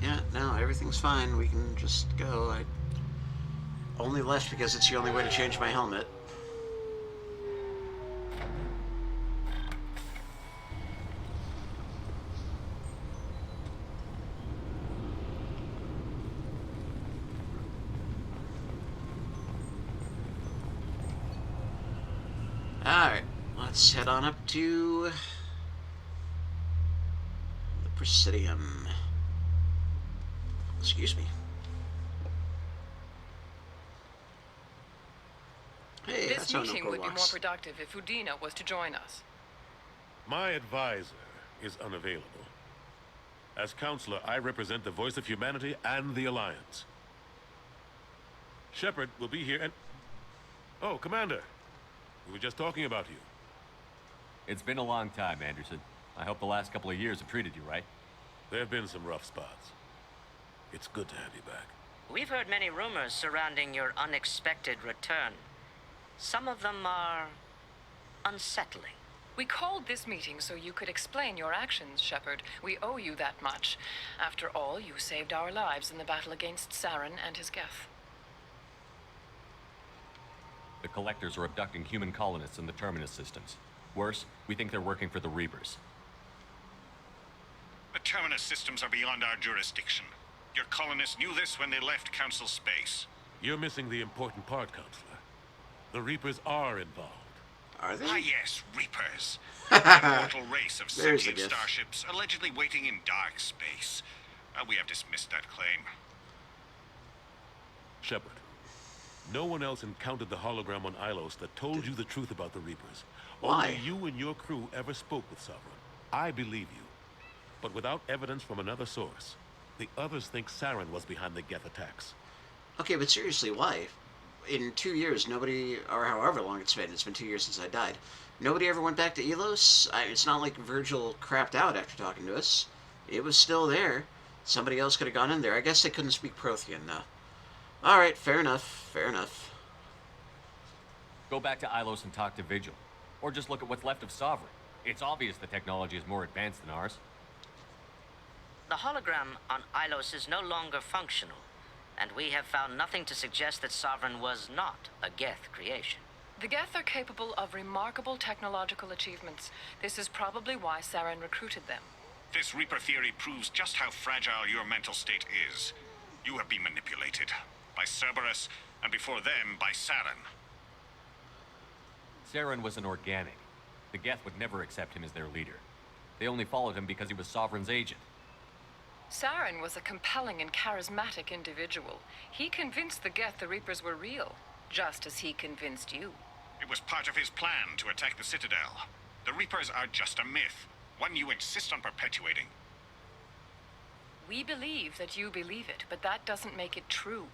Yeah, no, everything's fine. We can just go. I only left because it's the only way to change my helmet. Alright, let's head on up to the Presidium. Excuse me. Hey, this meeting would be more productive if Udina was to join us. My advisor is unavailable. As counselor, I represent the voice of humanity and the Alliance. Shepard will be here and... Oh, Commander. We were just talking about you. It's been a long time, Anderson. I hope the last couple of years have treated you right. There have been some rough spots. It's good to have you back. We've heard many rumors surrounding your unexpected return. Some of them are unsettling. We called this meeting so you could explain your actions, Shepard. We owe you that much. After all, you saved our lives in the battle against Saren and his Geth. The Collectors are abducting human colonists in the Terminus systems. Worse, we think they're working for the Reapers. The Terminus systems are beyond our jurisdiction. Your colonists knew this when they left Council space. You're missing the important part, Counselor. The Reapers are involved. Are they? Ah, yes, Reapers. An immortal race of There's sentient the gift. starships allegedly waiting in dark space. We have dismissed that claim. Shepard, no one else encountered the hologram on Ilos that told you the truth about the Reapers. Why? Only you and your crew ever spoke with Sovereign. I believe you. But without evidence from another source, the others think Saren was behind the Geth attacks. Okay, but seriously, why? In 2 years, nobody, or however long it's been 2 years since I died, nobody ever went back to Elos? It's not like Virgil crapped out after talking to us. It was still there. Somebody else could have gone in there. I guess they couldn't speak Prothean, though. Alright, fair enough, fair enough. Go back to Ilos and talk to Vigil. Or just look at what's left of Sovereign. It's obvious the technology is more advanced than ours. The hologram on Ilos is no longer functional, and we have found nothing to suggest that Sovereign was not a Geth creation. The Geth are capable of remarkable technological achievements. This is probably why Saren recruited them. This Reaper theory proves just how fragile your mental state is. You have been manipulated. By Cerberus, and before them, by Saren. Saren was an organic. The Geth would never accept him as their leader. They only followed him because he was Sovereign's agent. Saren was a compelling and charismatic individual. He convinced the Geth the Reapers were real, just as he convinced you. It was part of his plan to attack the Citadel. The Reapers are just a myth, one you insist on perpetuating. We believe that you believe it, but that doesn't make it true.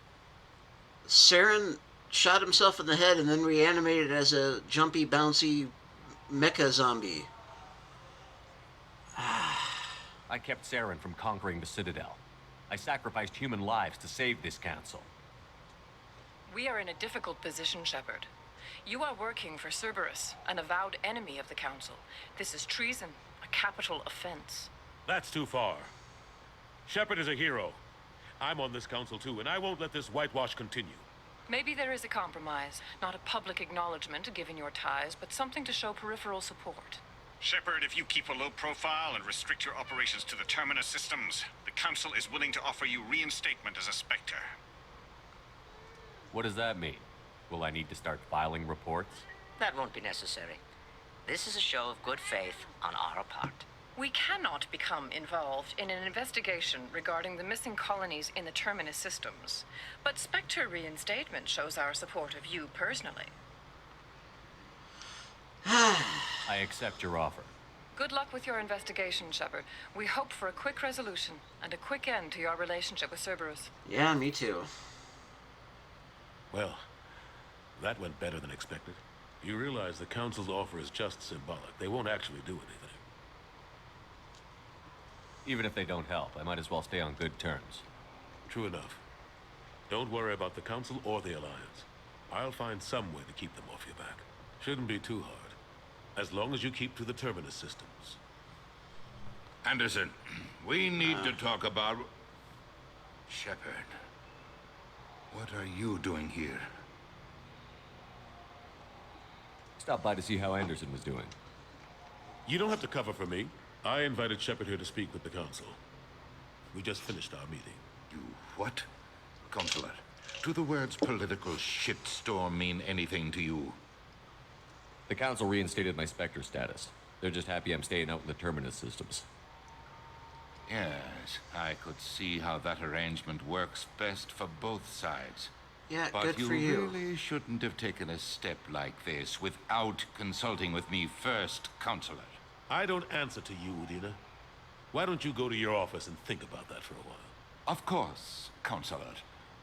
Saren shot himself in the head and then reanimated as a jumpy, bouncy mecha zombie. I kept Saren from conquering the Citadel. I sacrificed human lives to save this council. We are in a difficult position, Shepard. You are working for Cerberus, an avowed enemy of the Council. This is treason, a capital offense. That's too far. Shepard is a hero. I'm on this council too, and I won't let this whitewash continue. Maybe there is a compromise. Not a public acknowledgement given your ties, but something to show peripheral support. Shepard, if you keep a low profile and restrict your operations to the Terminus systems, the Council is willing to offer you reinstatement as a Spectre. What does that mean? Will I need to start filing reports? That won't be necessary. This is a show of good faith on our part. We cannot become involved in an investigation regarding the missing colonies in the Terminus systems, but Spectre reinstatement shows our support of you personally. I accept your offer. Good luck with your investigation, Shepard. We hope for a quick resolution and a quick end to your relationship with Cerberus. Yeah, me too. Well, that went better than expected. You realize the Council's offer is just symbolic. They won't actually do anything. Even if they don't help, I might as well stay on good terms. True enough. Don't worry about the Council or the Alliance. I'll find some way to keep them off your back. Shouldn't be too hard. As long as you keep to the Terminus systems. Anderson, we need to talk about... Shepard, what are you doing here? Stopped by to see how Anderson was doing. You don't have to cover for me. I invited Shepard here to speak with the Council. We just finished our meeting. You what? Consular, do the words political shitstorm mean anything to you? The Council reinstated my Spectre status. They're just happy I'm staying out in the Terminus systems. Yes, I could see how that arrangement works best for both sides. Yeah, but good for you. Really shouldn't have taken a step like this without consulting with me first, Consular. I don't answer to you, Udina. Why don't you go to your office and think about that for a while? Of course, Consular.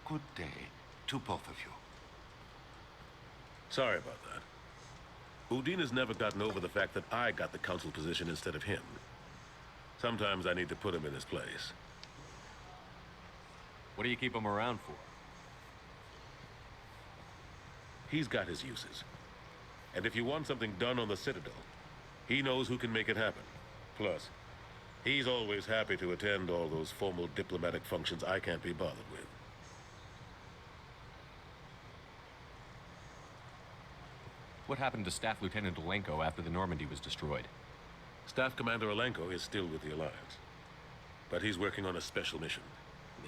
Good day to both of you. Sorry about that. Udina's never gotten over the fact that I got the Council position instead of him. Sometimes I need to put him in his place. What do you keep him around for? He's got his uses. And if you want something done on the Citadel, he knows who can make it happen. Plus, he's always happy to attend all those formal diplomatic functions I can't be bothered with. What happened to Staff Lieutenant Alenko after the Normandy was destroyed? Staff Commander Alenko is still with the Alliance. But he's working on a special mission.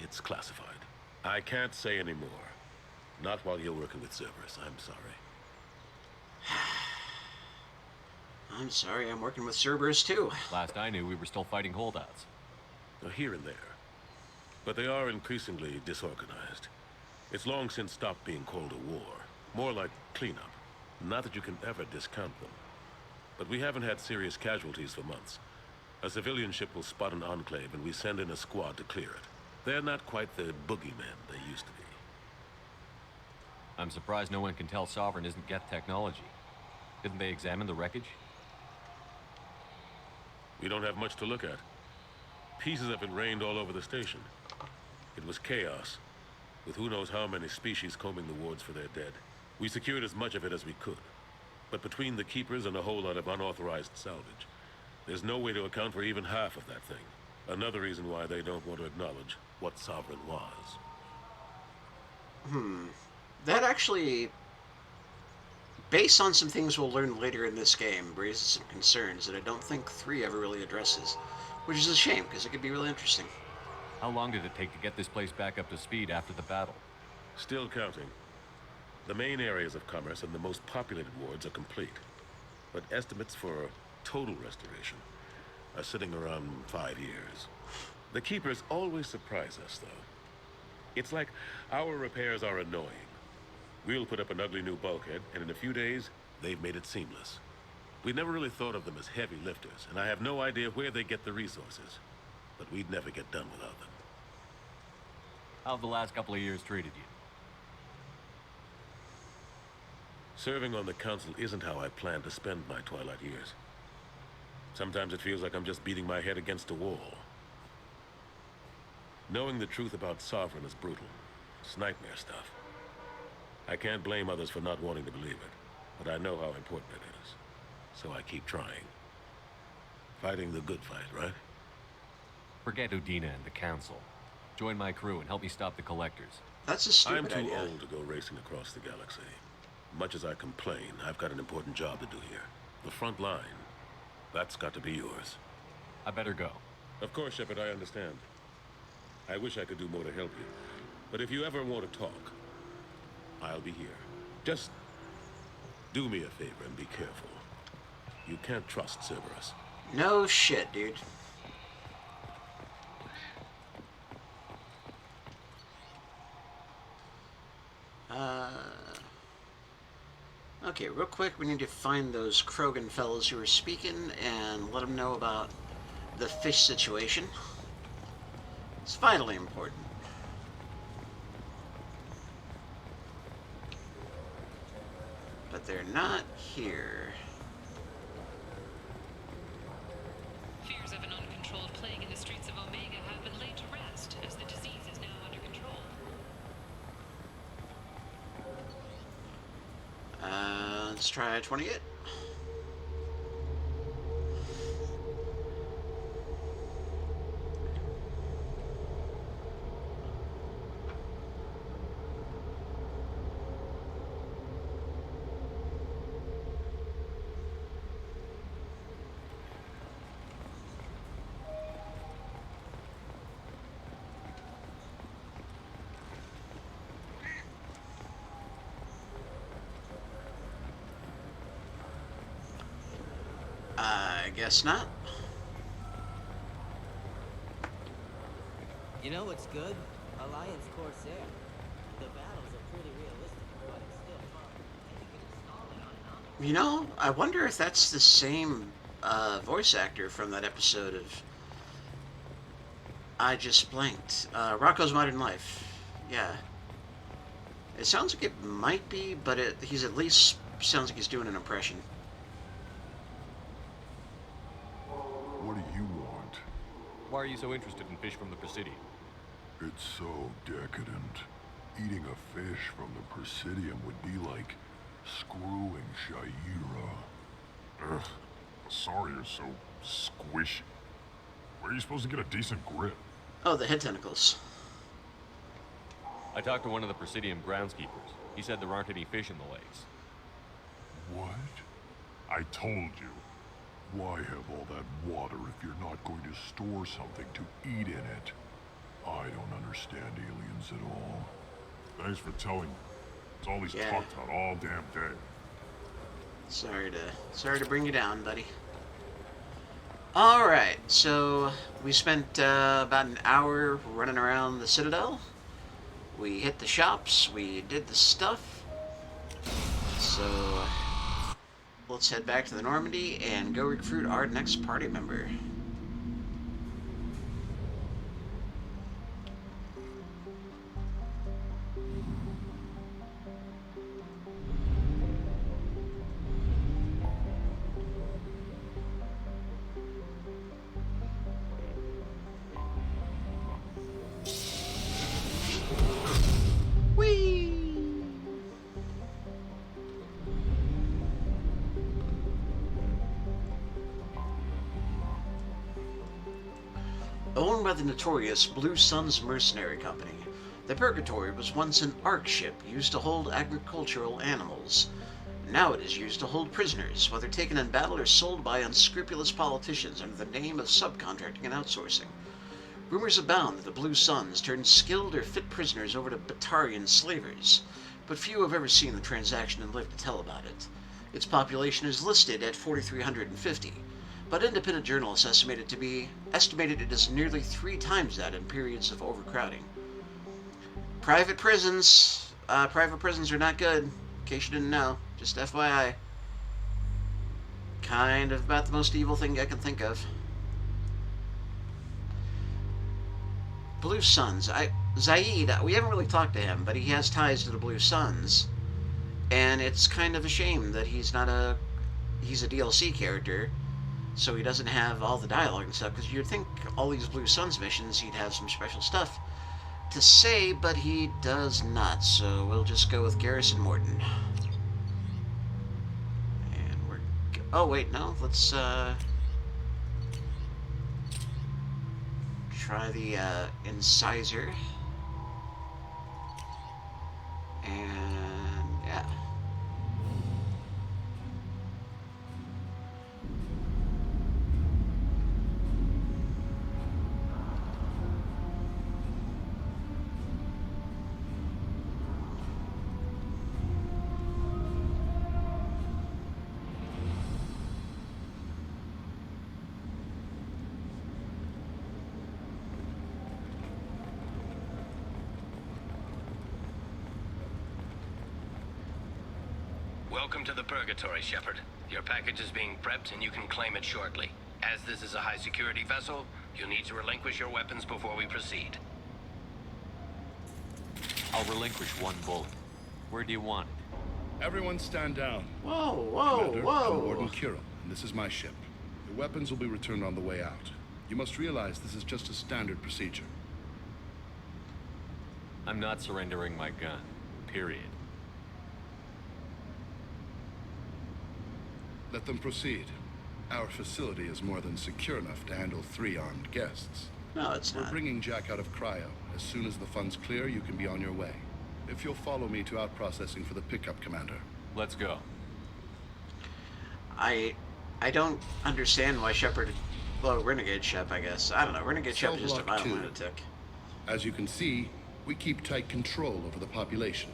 It's classified. I can't say any more. Not while you're working with Cerberus. I'm sorry. I'm sorry, I'm working with Cerberus too. Last I knew, we were still fighting holdouts. Here and there. But they are increasingly disorganized. It's long since stopped being called a war. More like cleanup. Not that you can ever discount them. But we haven't had serious casualties for months. A civilian ship will spot an enclave and we send in a squad to clear it. They're not quite the boogeymen they used to be. I'm surprised no one can tell Sovereign isn't Geth technology. Didn't they examine the wreckage? We don't have much to look at. Pieces of it rained all over the station. It was chaos, with who knows how many species combing the wards for their dead. We secured as much of it as we could. But between the Keepers and a whole lot of unauthorized salvage, there's no way to account for even half of that thing. Another reason why they don't want to acknowledge what Sovereign was. That actually, based on some things we'll learn later in this game, raises some concerns that I don't think 3 ever really addresses. Which is a shame, because it could be really interesting. How long did it take to get this place back up to speed after the battle? Still counting. The main areas of commerce and the most populated wards are complete. But estimates for total restoration are sitting around 5 years. The Keepers always surprise us, though. It's like our repairs are annoying. We'll put up an ugly new bulkhead, and in a few days, they've made it seamless. We never really thought of them as heavy lifters, and I have no idea where they get the resources. But we'd never get done without them. How have the last couple of years treated you? Serving on the Council isn't how I plan to spend my twilight years. Sometimes it feels like I'm just beating my head against a wall. Knowing the truth about Sovereign is brutal. It's nightmare stuff. I can't blame others for not wanting to believe it, but I know how important it is. So I keep trying. Fighting the good fight, right? Forget Udina and the Council. Join my crew and help me stop the Collectors. That's a stupid I'm too idea. old to go racing across the galaxy. Much as I complain, I've got an important job to do here. The front line. That's got to be yours. I better go. Of course, Shepard, I understand. I wish I could do more to help you. But if you ever want to talk, I'll be here. Just do me a favor and be careful. You can't trust Cerberus. No shit, dude. Okay, real quick, we need to find those Krogan fellows who were speaking and let them know about the fish situation. It's vitally important. But they're not here. Fears of an uncontrolled plague in the streets of Omega have been laid to rest, as the disease is now under control. Let's try 28. guess not. You know what's good? Alliance Corsair. The battles are pretty realistic, but it's still fun. And you can install it on an You know, I wonder if that's the same voice actor from that episode of... I just blanked. Rocko's Modern Life. Yeah. It sounds like it might be, but he's at least sounds like he's doing an impression. What do you want? Why are you so interested in fish from the Presidium? It's so decadent. Eating a fish from the Presidium would be like screwing Shaira. Ugh, sorry you're so squishy. Where are you supposed to get a decent grip? Oh, the head tentacles. I talked to one of the Presidium groundskeepers. He said there aren't any fish in the lakes. What? I told you. Why have all that water if you're not going to store something to eat in it? I don't understand aliens at all. Thanks for telling me. It's all he's Yeah. talked about all damn day. Sorry to bring you down, buddy. Alright, so we spent about an hour running around the Citadel. We hit the shops, we did the stuff. So let's head back to the Normandy and go recruit our next party member. Owned by the notorious Blue Suns Mercenary Company, the Purgatory was once an ARC ship used to hold agricultural animals. Now it is used to hold prisoners, whether taken in battle or sold by unscrupulous politicians under the name of subcontracting and outsourcing. Rumors abound that the Blue Suns turned skilled or fit prisoners over to Batarian slavers, but few have ever seen the transaction and lived to tell about it. Its population is listed at 4,350. But independent journalists estimated it is nearly 3 times that in periods of overcrowding. Private prisons are not good, in case you didn't know. Just FYI. Kind of about the most evil thing I can think of. Blue Suns. Zaid, we haven't really talked to him, but he has ties to the Blue Suns. And it's kind of a shame that he's a DLC character. So he doesn't have all the dialogue and stuff, because you'd think all these Blue Suns missions he'd have some special stuff to say, but he does not, so we'll just go with Garrison Morton. And oh wait, no, let's try the Incisor. And yeah. Welcome to the Purgatory, Shepard. Your package is being prepped and you can claim it shortly. As this is a high-security vessel, you'll need to relinquish your weapons before we proceed. I'll relinquish one bullet. Where do you want it? Everyone stand down. Whoa, whoa, Commander, whoa. I'm Warden Kirill, and this is my ship. Your weapons will be returned on the way out. You must realize this is just a standard procedure. I'm not surrendering my gun. Period. Let them proceed. Our facility is more than secure enough to handle 3 armed guests. No, it's We're not. bringing Jack out of cryo. As soon as the funds clear, you can be on your way. If you'll follow me to out-processing for the pickup, Commander. Let's go. I don't understand why Shepard... Well, Renegade Shep, I guess. I don't know. Renegade Shep is just a Cell block violent 2. lunatic. As you can see, we keep tight control over the population.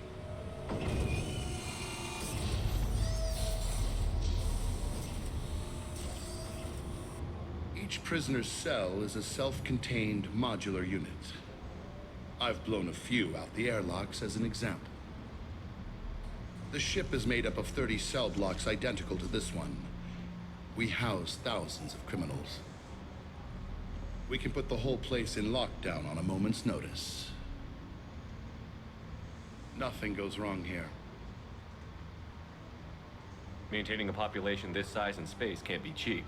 Each prisoner's cell is a self-contained modular unit. I've blown a few out the airlocks as an example. The ship is made up of 30 cell blocks identical to this one. We house thousands of criminals. We can put the whole place in lockdown on a moment's notice. Nothing goes wrong here. Maintaining a population this size and space can't be cheap.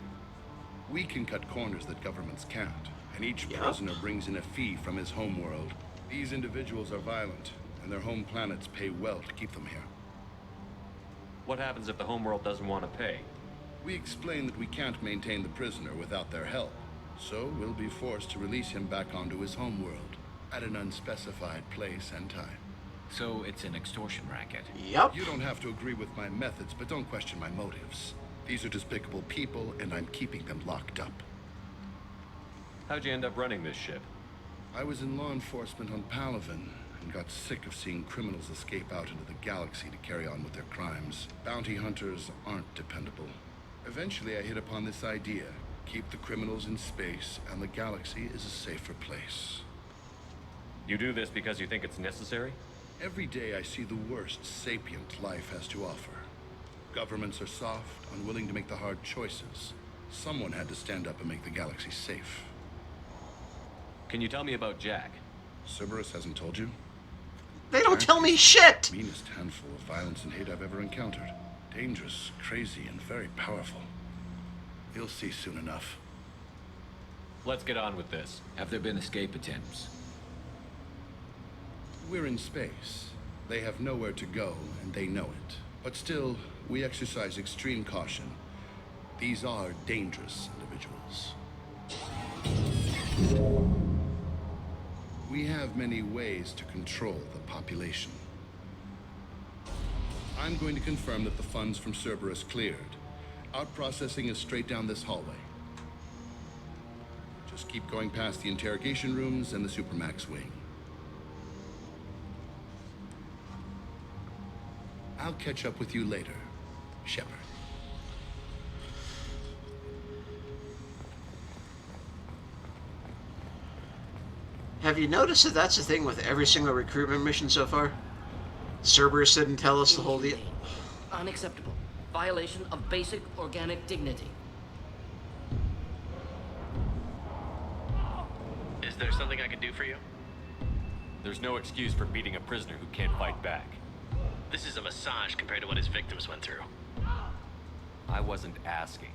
We can cut corners that governments can't, and each prisoner brings in a fee from his homeworld. These individuals are violent, and their home planets pay well to keep them here. What happens if the homeworld doesn't want to pay? We explain that we can't maintain the prisoner without their help, so we'll be forced to release him back onto his homeworld at an unspecified place and time. So it's an extortion racket. Yep. You don't have to agree with my methods, but don't question my motives. These are despicable people, and I'm keeping them locked up. How'd you end up running this ship? I was in law enforcement on Palaven, and got sick of seeing criminals escape out into the galaxy to carry on with their crimes. Bounty hunters aren't dependable. Eventually, I hit upon this idea. Keep the criminals in space, and the galaxy is a safer place. You do this because you think it's necessary? Every day I see the worst sapient life has to offer. Governments are soft, unwilling to make the hard choices. Someone had to stand up and make the galaxy safe. Can you tell me about Jack? Cerberus hasn't told you? They don't tell me shit! Meanest handful of violence and hate I've ever encountered. Dangerous, crazy, and very powerful. You'll see soon enough. Let's get on with this. Have there been escape attempts? We're in space. They have nowhere to go, and they know it. But still, we exercise extreme caution. These are dangerous individuals. We have many ways to control the population. I'm going to confirm that the funds from Cerberus cleared. Out-processing is straight down this hallway. Just keep going past the interrogation rooms and the Supermax wing. I'll catch up with you later, Shepard. Have you noticed that that's the thing with every single recruitment mission so far? Cerberus didn't tell us the whole deal. Unacceptable. Violation of basic organic dignity. Is there something I can do for you? There's no excuse for beating a prisoner who can't fight back. This is a massage compared to what his victims went through. I wasn't asking.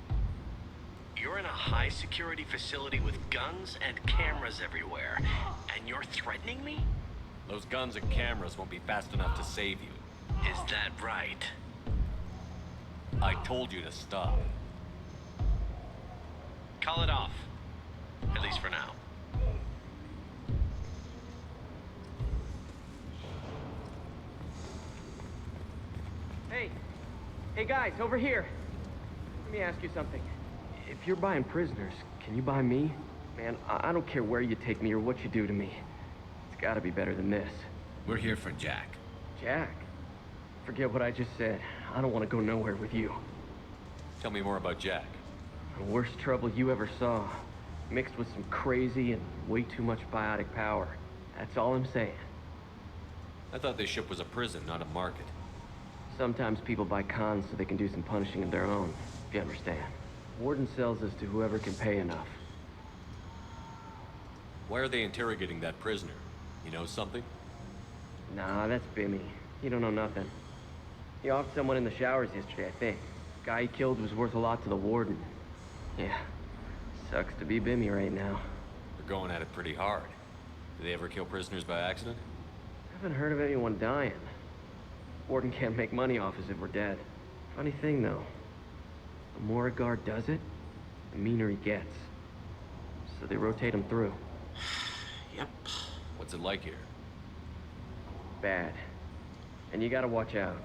You're in a high-security facility with guns and cameras everywhere, and you're threatening me? Those guns and cameras won't be fast enough to save you. Is that right? I told you to stop. Call it off. At least for now. Hey guys, over here. Let me ask you something. If you're buying prisoners, can you buy me? Man, I don't care where you take me or what you do to me. It's gotta be better than this. We're here for Jack. Jack? Forget what I just said. I don't want to go nowhere with you. Tell me more about Jack. The worst trouble you ever saw. Mixed with some crazy and way too much biotic power. That's all I'm saying. I thought this ship was a prison, not a market. Sometimes people buy cons so they can do some punishing of their own, if you understand. Warden sells us to whoever can pay enough. Why are they interrogating that prisoner? You know something? Nah, that's Bimmy. You don't know nothing. He offed someone in the showers yesterday, I think. Guy he killed was worth a lot to the warden. Yeah, sucks to be Bimmy right now. They're going at it pretty hard. Do they ever kill prisoners by accident? Haven't heard of anyone dying. Warden can't make money off us if we're dead. Funny thing, though. The more a guard does it, the meaner he gets. So they rotate him through. Yep. What's it like here? Bad. And you gotta watch out.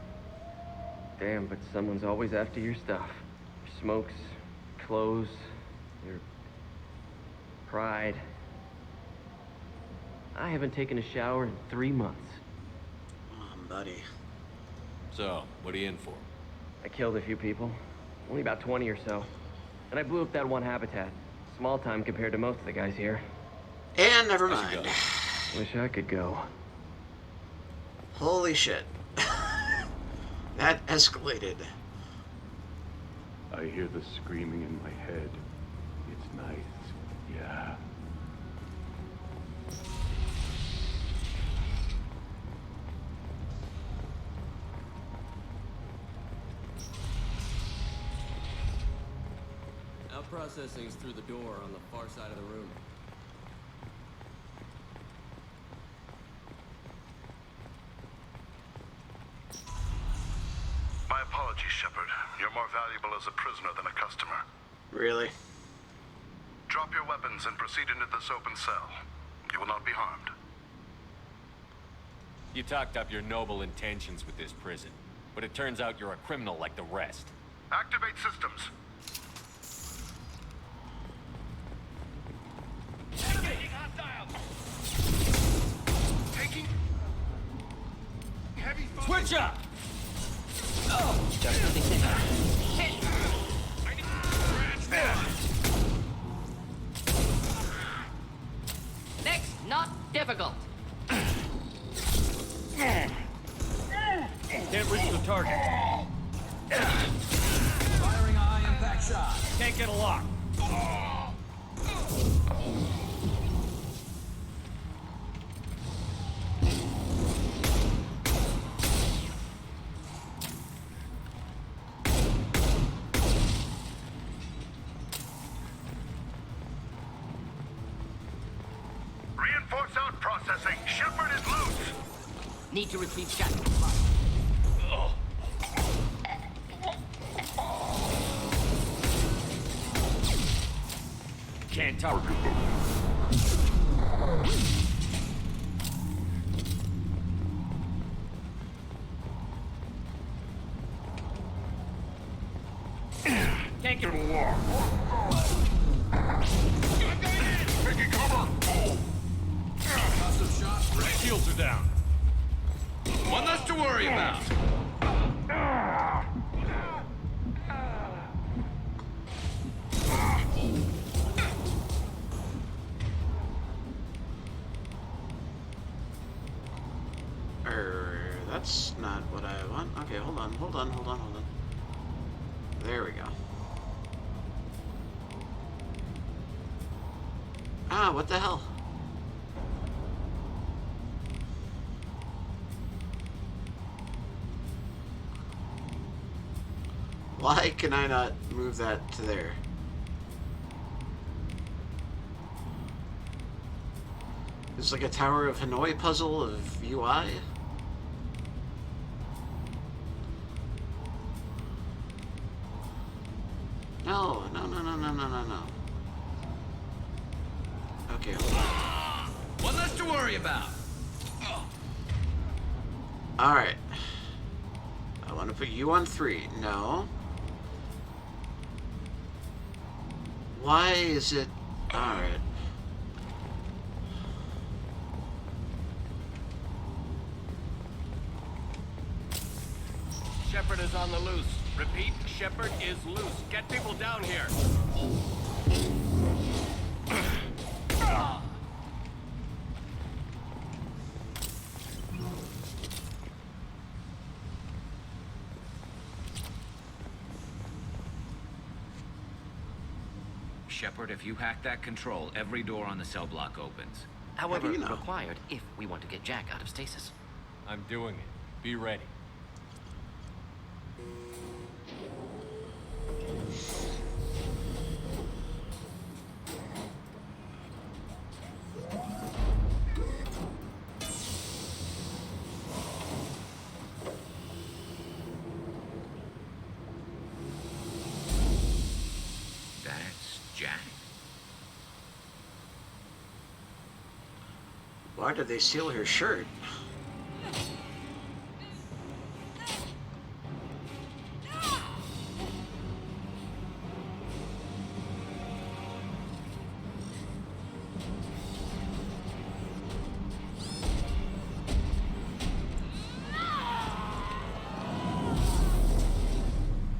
Damn, but someone's always after your stuff. Your smokes, clothes, your pride. I haven't taken a shower in 3 months. Buddy. So, what are you in for? I killed a few people. Only about 20 or so. And I blew up that one habitat. Small time compared to most of the guys here. And never mind. Wish I could go. Holy shit. That escalated. I hear the screaming in my head. It's nice. Yeah. Out processing's through the door on the far side of the room. My apologies, Shepard. You're more valuable as a prisoner than a customer. Really? Drop your weapons and proceed into this open cell. You will not be harmed. You talked up your noble intentions with this prison, but it turns out you're a criminal like the rest. Activate systems. Taking heavy fire. Switch up! Just what they said. Next, not difficult. Can't reach the target. Firing a high impact shot. Can't get a lock. Reinforce out processing. Shepard is loose. Need to retrieve shot. Can't target Can't get a lock. Taking cover. Custom shot. My shields are down. One less to worry about. That's not what I want. Okay, hold on. There we go. Ah, what the hell? Why can I not move that to there? It's like a Tower of Hanoi puzzle of UI. No. Okay, hold on. One less to worry about. Alright. I want to put you on 3. No. Why is it... Alright. Shepard is on the loose. Repeat, Shepard is loose. Get people down here. Shepard, if you hack that control, every door on the cell block opens. However, you know? required if we want to get Jack out of stasis. I'm doing it. Be ready. That's Jack. Why did they steal her shirt?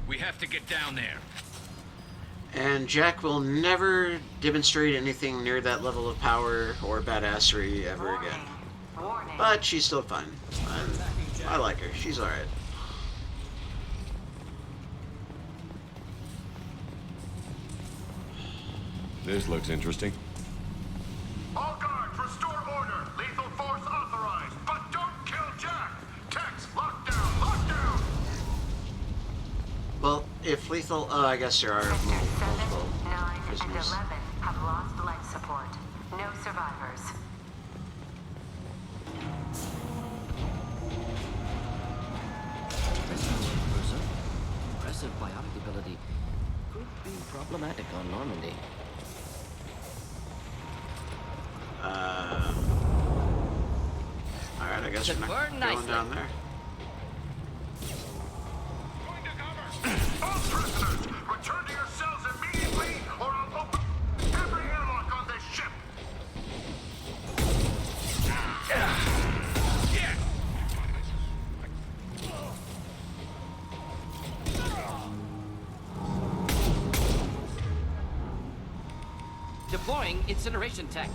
We have to get down there. And Jack will never demonstrate anything near that level of power or badassery ever again. But she's still fun. I like her. She's alright. This looks interesting. All guards, restore order. Lethal force authorized, but don't kill Jack. Tex, lockdown, lockdown. Well, if lethal... I guess there are multiple 9, and prisoners. 11 have lost life support. No survivors. Impressive biotic ability could be problematic on Normandy. Alright, I guess Should we're burn not going nicely. down there. All prisoners, return to your cells immediately, or I'll open every airlock on this ship. Deploying incineration tech.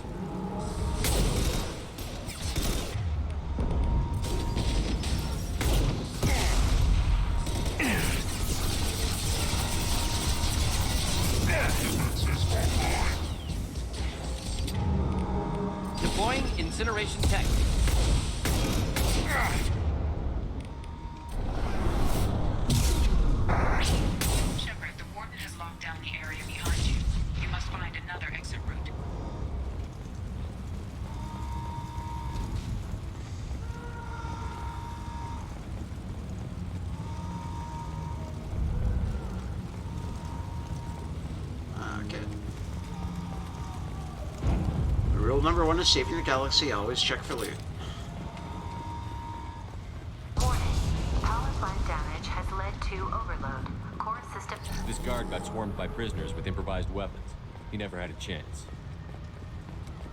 Deploying incineration tech. Shepard, the warden has locked down the area behind you. You must find another exit route. Okay. Rule number 1 is saving your galaxy. Always check for loot. Warning. Power plant damage has led to overload. Core system... This guard got swarmed by prisoners with improvised weapons. He never had a chance.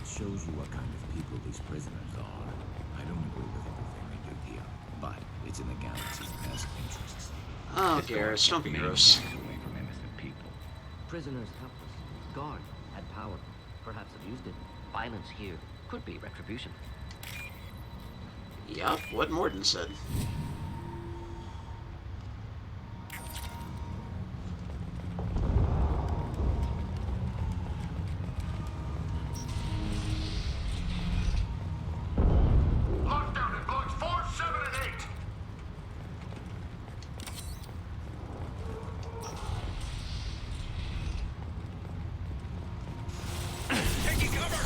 Shows you what kind of people these prisoners are. I don't agree with everything they do here, but it's in the galaxy's best interests. Oh, Garrus, don't be gross. Away from innocent people. Prisoners helpless. Guard had power. Perhaps abused it. Violence here could be retribution. Yup, what Mordin said. Lockdown in blocks 4, 7, and 8. Taking cover!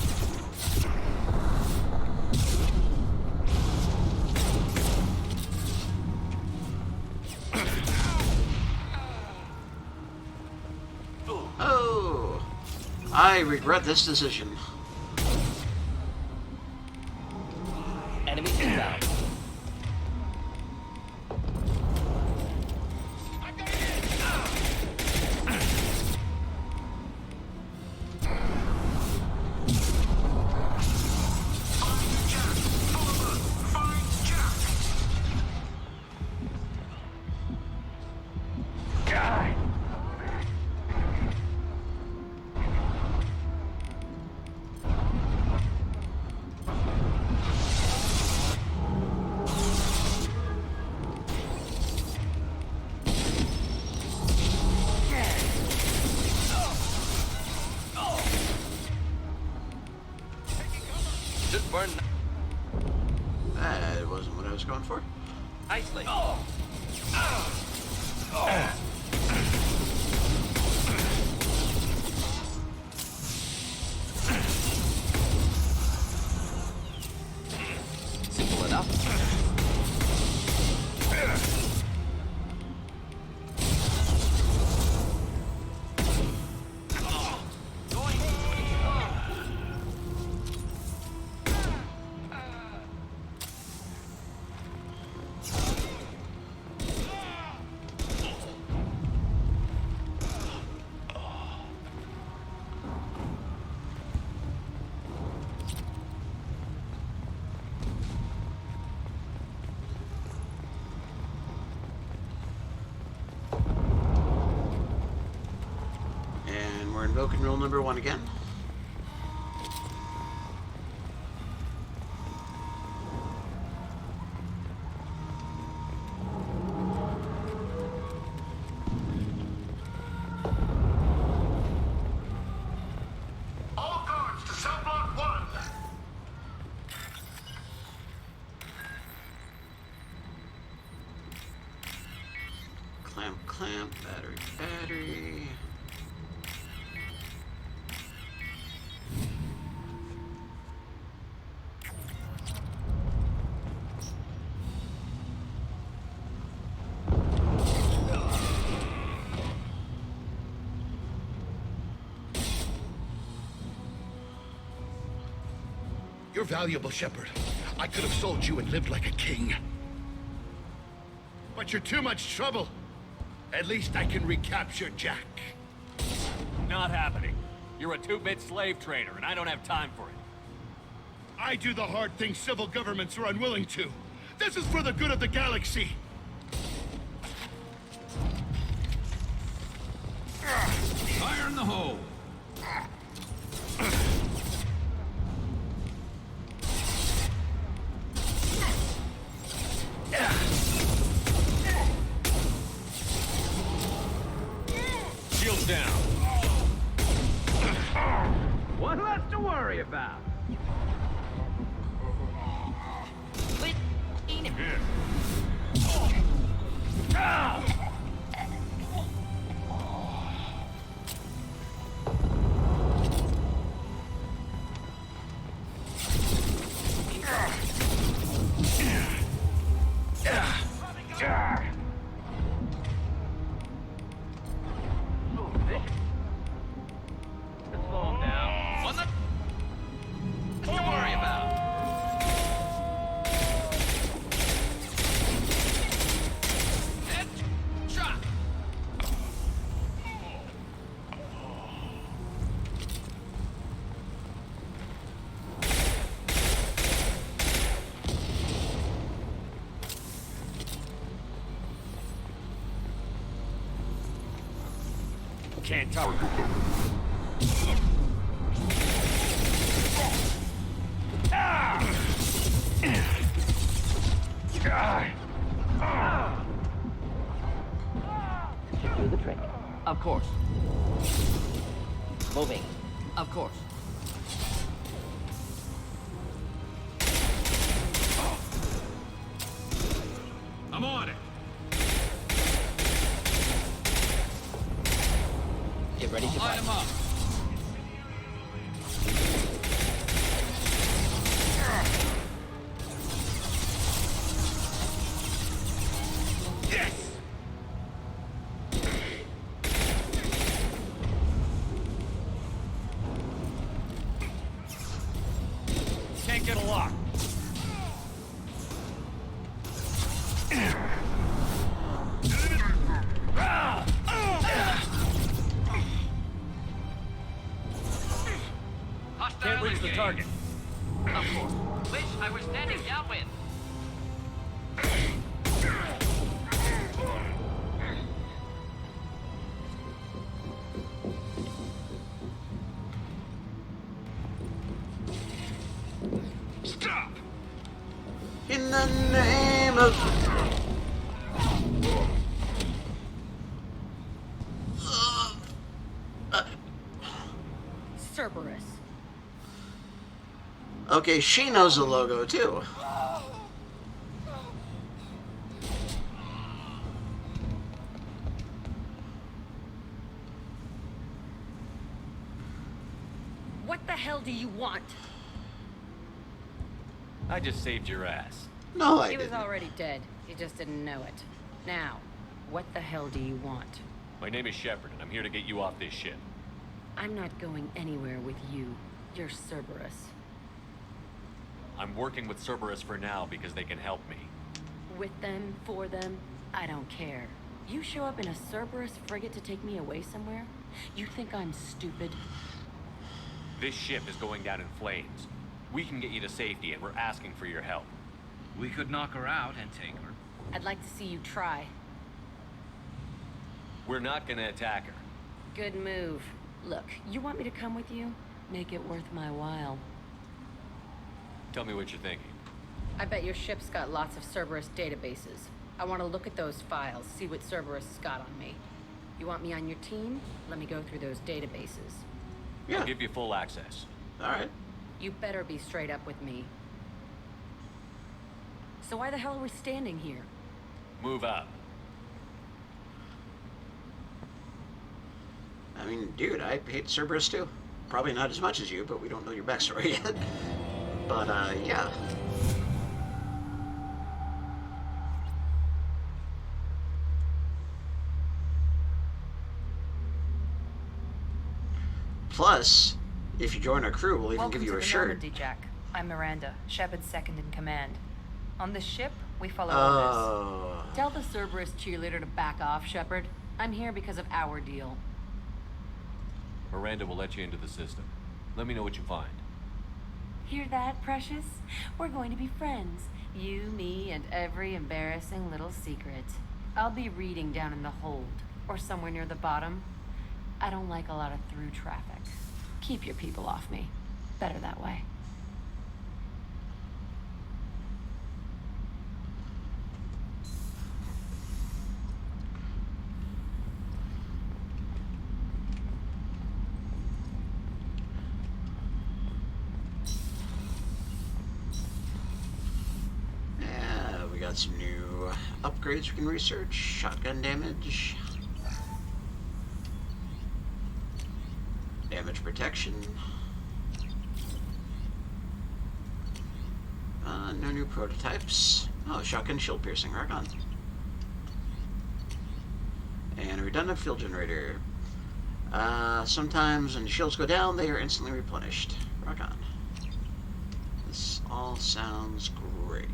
Oh, I regret this decision. Enemy inbound. Should burn That wasn't what I was going for. nicely. Simple enough. invoking rule number 1 again. All guards to cell block 1. Clamp, battery. You're valuable, Shepard. I could have sold you and lived like a king. But you're too much trouble. At least I can recapture Jack. Not happening. You're a two-bit slave trader, and I don't have time for it. I do the hard things civil governments are unwilling to. This is for the good of the galaxy. Fire in the hole! Shields down. One less to worry about. Let's slow him down. One less to worry about. Headshot! Can't tower. Should do the trick. Of course. Moving. Of course. I'm on it. Get ready to Line fight. him up. Yes! Can't get a lock. Can't reach the target. Of course. Wish I were standing downwind. Stop! In the name of... Cerberus. Okay, she knows the logo too. What the hell do you want? I just saved your ass. No, I He was didn't. already dead. You just didn't know it. Now, what the hell do you want? My name is Shepard, and I'm here to get you off this ship. I'm not going anywhere with you. You're Cerberus. I'm working with Cerberus for now because they can help me. With them, for them, I don't care. You show up in a Cerberus frigate to take me away somewhere? You think I'm stupid? This ship is going down in flames. We can get you to safety, and we're asking for your help. We could knock her out and take her. I'd like to see you try. We're not gonna attack her. Good move. Look, you want me to come with you? Make it worth my while. Tell me what you're thinking. I bet your ship's got lots of Cerberus databases. I want to look at those files, see what Cerberus has got on me. You want me on your team? Let me go through those databases. Yeah. I'll give you full access. All right. You better be straight up with me. So why the hell are we standing here? Move up. I mean, dude, I hate Cerberus too. Probably not as much as you, but we don't know your backstory yet. But, yeah. Plus, if you join our crew, we'll even Welcome give you to a the shirt. Normandy, Jack. I'm Miranda, Shepard's second in command. On this ship, we follow Oh. orders. Tell the Cerberus cheerleader to back off, Shepard. I'm here because of our deal. Miranda will let you into the system. Let me know what you find. Hear that, Precious? We're going to be friends. You, me, and every embarrassing little secret. I'll be reading down in the hold, or somewhere near the bottom. I don't like a lot of through traffic. Keep your people off me. Better that way. Yeah, we got some new upgrades we can research. Shotgun damage. Damage protection. No new prototypes. Oh, shotgun shield piercing. Rock on. And a redundant fuel generator. Sometimes when shields go down, they are instantly replenished. Rock on. This all sounds great.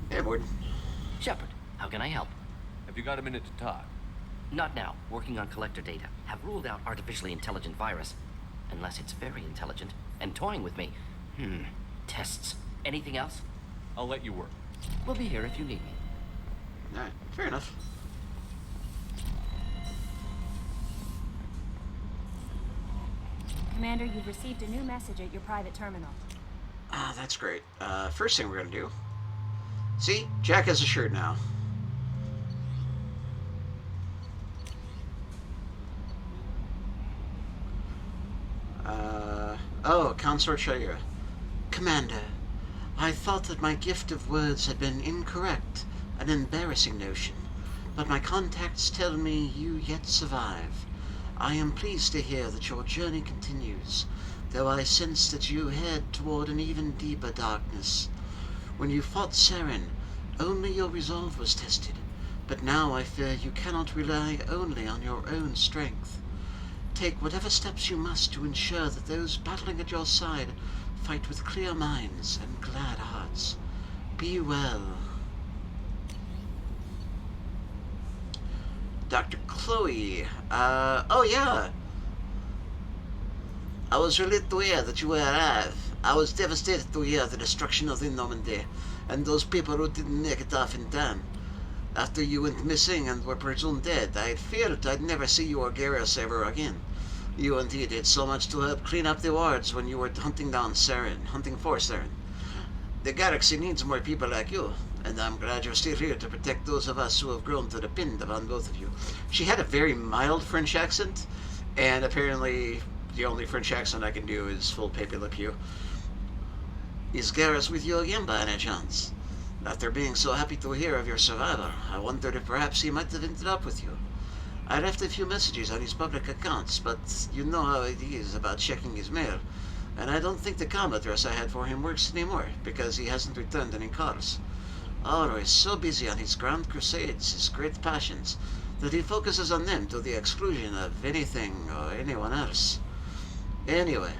Hey, Morden. Shepard, how can I help? Have you got a minute to talk? Not now. Working on collector data. Have ruled out artificially intelligent virus. Unless it's very intelligent. And toying with me. Tests. Anything else? I'll let you work. We'll be here if you need me. Alright, fair enough. Commander, you've received a new message at your private terminal. Ah, that's great. First thing we're gonna do. See, Jack has a shirt now. Oh, Consort Shayra. Commander, I thought that my gift of words had been incorrect, an embarrassing notion, but my contacts tell me you yet survive. I am pleased to hear that your journey continues, though I sense that you head toward an even deeper darkness. When you fought Saren, only your resolve was tested, but now I fear you cannot rely only on your own strength. Take whatever steps you must to ensure that those battling at your side fight with clear minds and glad hearts. Be well. Dr. Chloe, oh yeah. I was relieved to hear that you were alive. I was devastated to hear the destruction of the Normandy, and those people who didn't make it off in time. After you went missing and were presumed dead, I feared I'd never see you or Garrus ever again. You indeed did so much to help clean up the wards when you were hunting for Saren. The galaxy needs more people like you, and I'm glad you're still here to protect those of us who have grown to depend upon both of you. She had a very mild French accent, and apparently the only French accent I can do is full Pepe Le Pew. Is Garrus with you again by any chance? After being so happy to hear of your survival, I wondered if perhaps he might have ended up with you. I left a few messages on his public accounts, but you know how it is about checking his mail, and I don't think the com address I had for him works anymore, because he hasn't returned any calls. Always so busy on his grand crusades, his great passions, that he focuses on them to the exclusion of anything or anyone else. Anyway,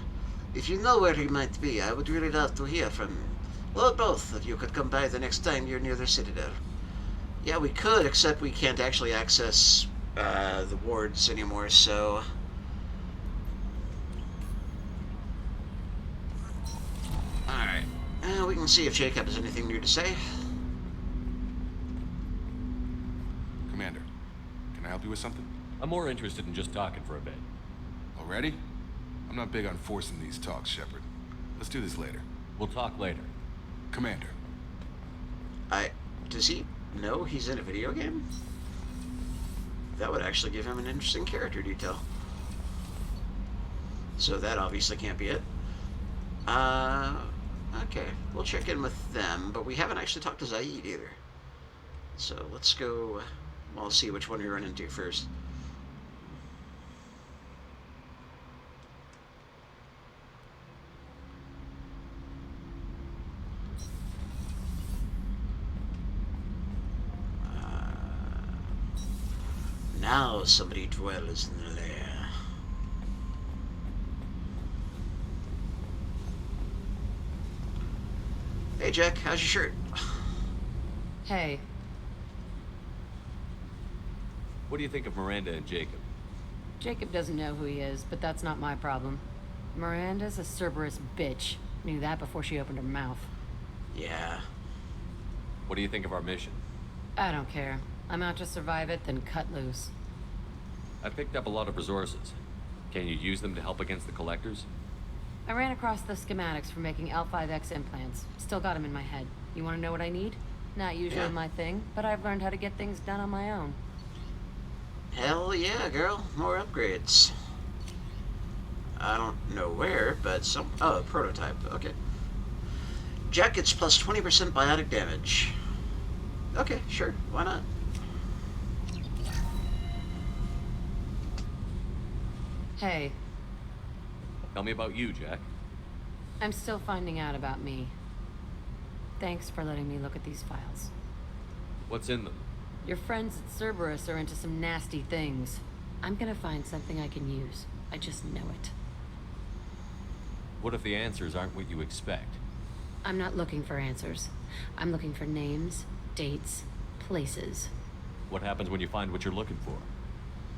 if you know where he might be, I would really love to hear from him. Well, both of you could come by the next time you're near the Citadel. Yeah, we could, except we can't actually access the wards anymore, so... Alright. We can see if Jacob has anything new to say. Commander, can I help you with something? I'm more interested in just talking for a bit. Already? I'm not big on forcing these talks, Shepard. Let's do this later. We'll talk later. Commander. Does he know he's in a video game? That would actually give him an interesting character detail. So that obviously can't be it. Okay, we'll check in with them, but we haven't actually talked to Zaid either. So let's go, we'll see which one we run into first. Now somebody dwells in the lair. Hey Jack, how's your shirt? Hey. What do you think of Miranda and Jacob? Jacob doesn't know who he is, but that's not my problem. Miranda's a Cerberus bitch. Knew that before she opened her mouth. Yeah. What do you think of our mission? I don't care. I'm out to survive it, then cut loose. I picked up a lot of resources. Can you use them to help against the Collectors? I ran across the schematics for making L5X implants. Still got them in my head. You want to know what I need? Not usually my thing, but I've learned how to get things done on my own. Hell yeah, girl. More upgrades. I don't know where, but some... Oh, prototype. Okay. Jack gets plus 20% biotic damage. Okay, sure. Why not? Hey. Tell me about you, Jack. I'm still finding out about me. Thanks for letting me look at these files. What's in them? Your friends at Cerberus are into some nasty things. I'm gonna find something I can use. I just know it. What if the answers aren't what you expect? I'm not looking for answers. I'm looking for names, dates, places. What happens when you find what you're looking for?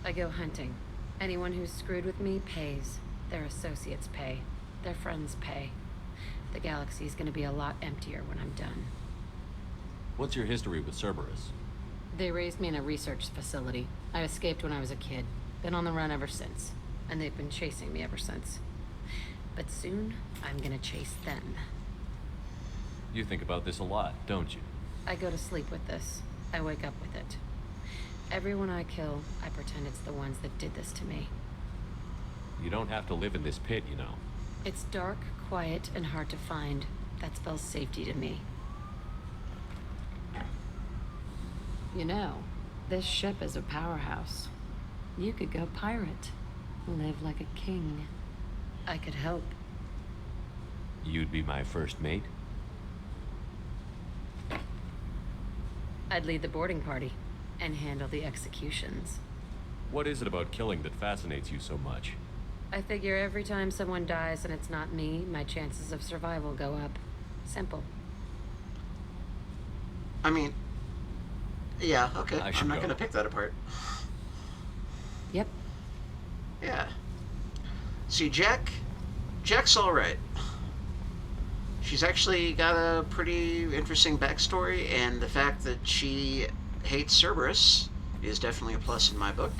I go hunting. Anyone who's screwed with me pays. Their associates pay. Their friends pay. The galaxy's gonna be a lot emptier when I'm done. What's your history with Cerberus? They raised me in a research facility. I escaped when I was a kid. Been on the run ever since. And they've been chasing me ever since. But soon, I'm gonna chase them. You think about this a lot, don't you? I go to sleep with this. I wake up with it. Everyone I kill, I pretend it's the ones that did this to me. You don't have to live in this pit, you know. It's dark, quiet, and hard to find. That spells safety to me. You know, this ship is a powerhouse. You could go pirate. Live like a king. I could help. You'd be my first mate? I'd lead the boarding party and handle the executions. What is it about killing that fascinates you so much? I figure every time someone dies and it's not me, my chances of survival go up. Simple. I mean, yeah, okay. I'm not gonna pick that apart. Yep. Yeah. See, Jack's alright. She's actually got a pretty interesting backstory, and the fact that she hates Cerberus is definitely a plus in my book.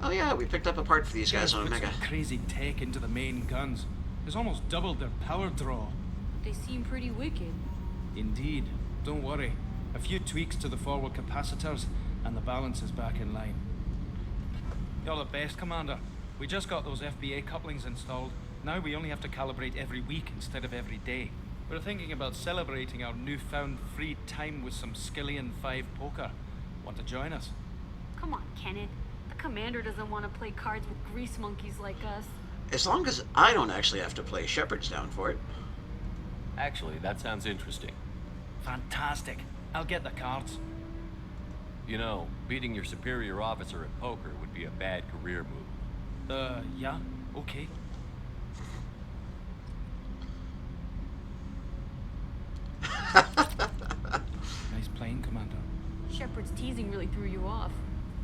Oh yeah, we picked up a part for these guys on Omega. Some crazy tech into the main guns. It's almost doubled their power draw. They seem pretty wicked. Indeed. Don't worry. A few tweaks to the forward capacitors, and the balance is back in line. You're the best, Commander. We just got those FBA couplings installed. Now we only have to calibrate every week instead of every day. We're thinking about celebrating our newfound free time with some Skillian 5 poker. Want to join us? Come on, Kenneth. The commander doesn't want to play cards with grease monkeys like us. As long as I don't actually have to play, Shepard's down for it. Actually, that sounds interesting. Fantastic. I'll get the cards. You know, beating your superior officer at poker would be a bad career move. Yeah, okay. Nice playing, Commander. Shepard's teasing really threw you off.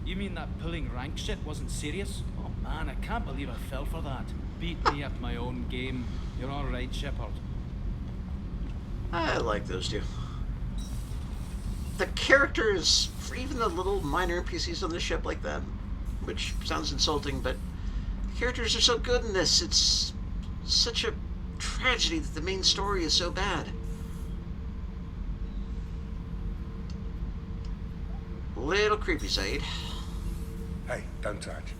You mean that pulling rank shit wasn't serious? Oh man, I can't believe I fell for that. Beat me at my own game. You're alright, Shepard. I like those two. the characters, for even the little minor NPCs on the ship like that, which sounds insulting, but the characters are so good in this. It's such a tragedy that the main story is so bad. Little creepy, Said. Hey, don't touch.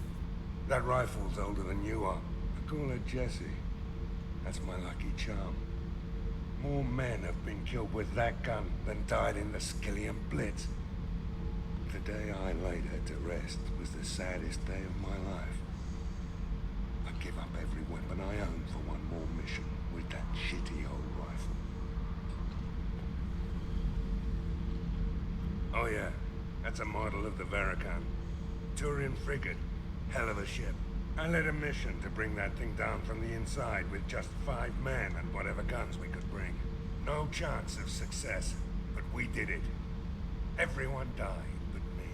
That rifle's older than you are. I call her Jessie. That's my lucky charm. More men have been killed with that gun than died in the Skillian Blitz. The day I laid her to rest was the saddest day of my life. I'd give up every weapon I own for one more mission with that shitty old rifle. Oh yeah, that's a model of the Varakan. Turian frigate. Hell of a ship. I led a mission to bring that thing down from the inside with just 5 men and whatever guns we could bring. No chance of success, but we did it. Everyone died but me.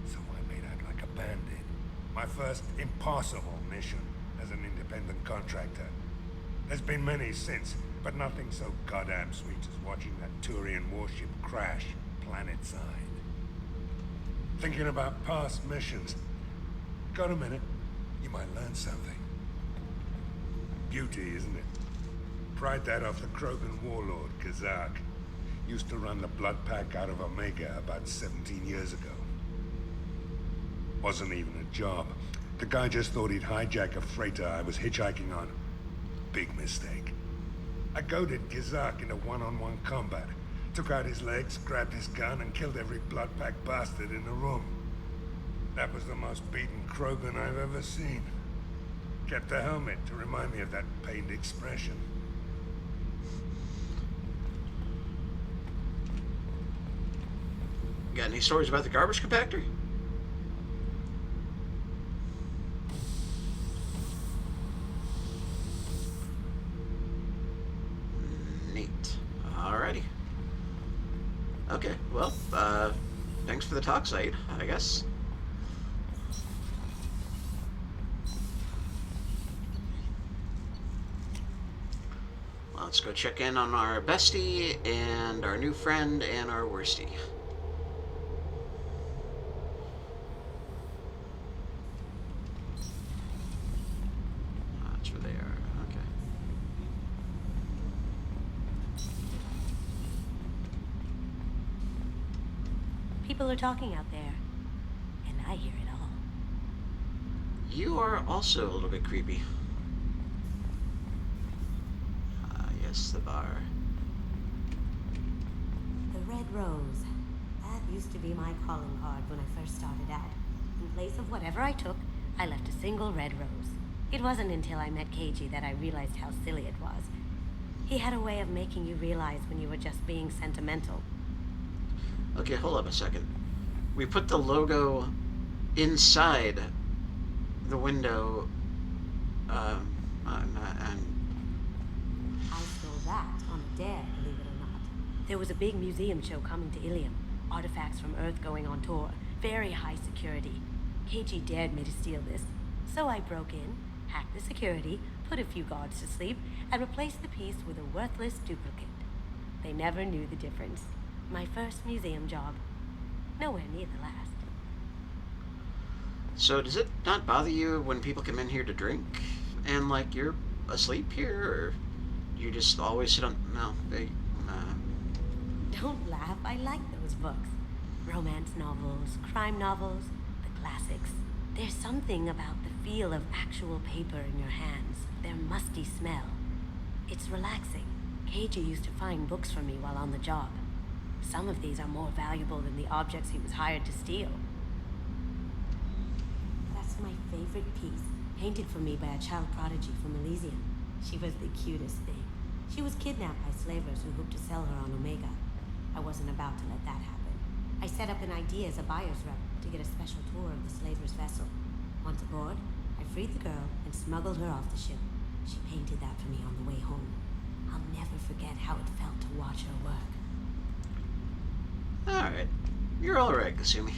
So I made out like a bandit. My first impossible mission as an independent contractor. There's been many since, but nothing so goddamn sweet as watching that Turian warship crash planet-side. Thinking about past missions. Got a minute? You might learn something. Beauty, isn't it? Pried that off the Krogan warlord, Kazak. Used to run the Blood Pack out of Omega about 17 years ago. Wasn't even a job. The guy just thought he'd hijack a freighter I was hitchhiking on. Big mistake. I goaded Kazak into one-on-one combat. Took out his legs, grabbed his gun, and killed every Blood Pack bastard in the room. That was the most beaten Krogan I've ever seen. Kept a helmet to remind me of that pained expression. Got any stories about the garbage compactor? Neat. Alrighty. Okay, well, thanks for the talk, Said, I guess. Let's go check in on our bestie and our new friend and our worstie. That's where they are. Okay. People are talking out there, and I hear it all. You are also a little bit creepy. Yes, the bar. The Red Rose. That used to be my calling card when I first started out. In place of whatever I took, I left a single red rose. It wasn't until I met KG that I realized how silly it was. He had a way of making you realize when you were just being sentimental. Okay, hold up a second. We put the logo inside the window, and I stole that on a dare, believe it or not. There was a big museum show coming to Ilium. Artifacts from Earth going on tour. Very high security. KG dared me to steal this. So I broke in, hacked the security, put a few guards to sleep, and replaced the piece with a worthless duplicate. They never knew the difference. My first museum job. Nowhere near the last. So does it not bother you when people come in here to drink and like you're asleep here, or you just always sit on? No, they. Don't laugh. I like those books. Romance novels, crime novels, the classics. There's something about the feel of actual paper in your hands. Their musty smell. It's relaxing. KG used to find books for me while on the job. Some of these are more valuable than the objects he was hired to steal. That's my favorite piece, painted for me by a child prodigy from Elysium. She was the cutest thing. She was kidnapped by slavers who hoped to sell her on Omega. I wasn't about to let that happen. I set up an ID as a buyer's rep to get a special tour of the slaver's vessel. Once aboard, I freed the girl and smuggled her off the ship. She painted that for me on the way home. I'll never forget how it felt to watch her work. Alright. You're alright, Kasumi.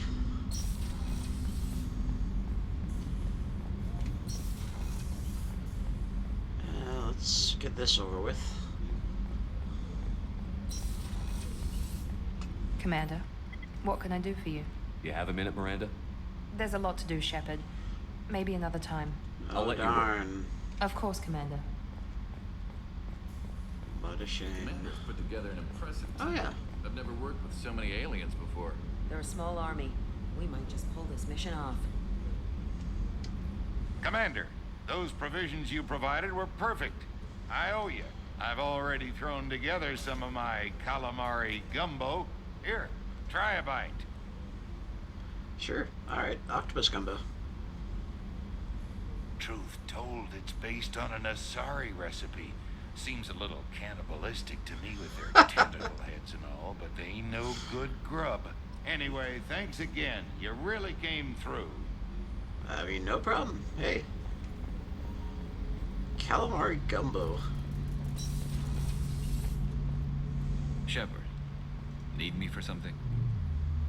Let's get this over with. Commander. What can I do for you? You have a minute, Miranda? There's a lot to do, Shepard. Maybe another time. I'll let you darn. Of course, Commander. What a shame. Commander's put together an impressive team. Oh, yeah. I've never worked with so many aliens before. They're a small army. We might just pull this mission off. Commander, those provisions you provided were perfect. I owe you. I've already thrown together some of my calamari gumbo. Here, try a bite. Sure. Alright, octopus gumbo. Truth told, it's based on an Asari recipe. Seems a little cannibalistic to me with their tentacle heads and all, but they ain't no good grub. Anyway, thanks again. You really came through. I mean, no problem. Hey. Calamari gumbo. Shepard, need me for something?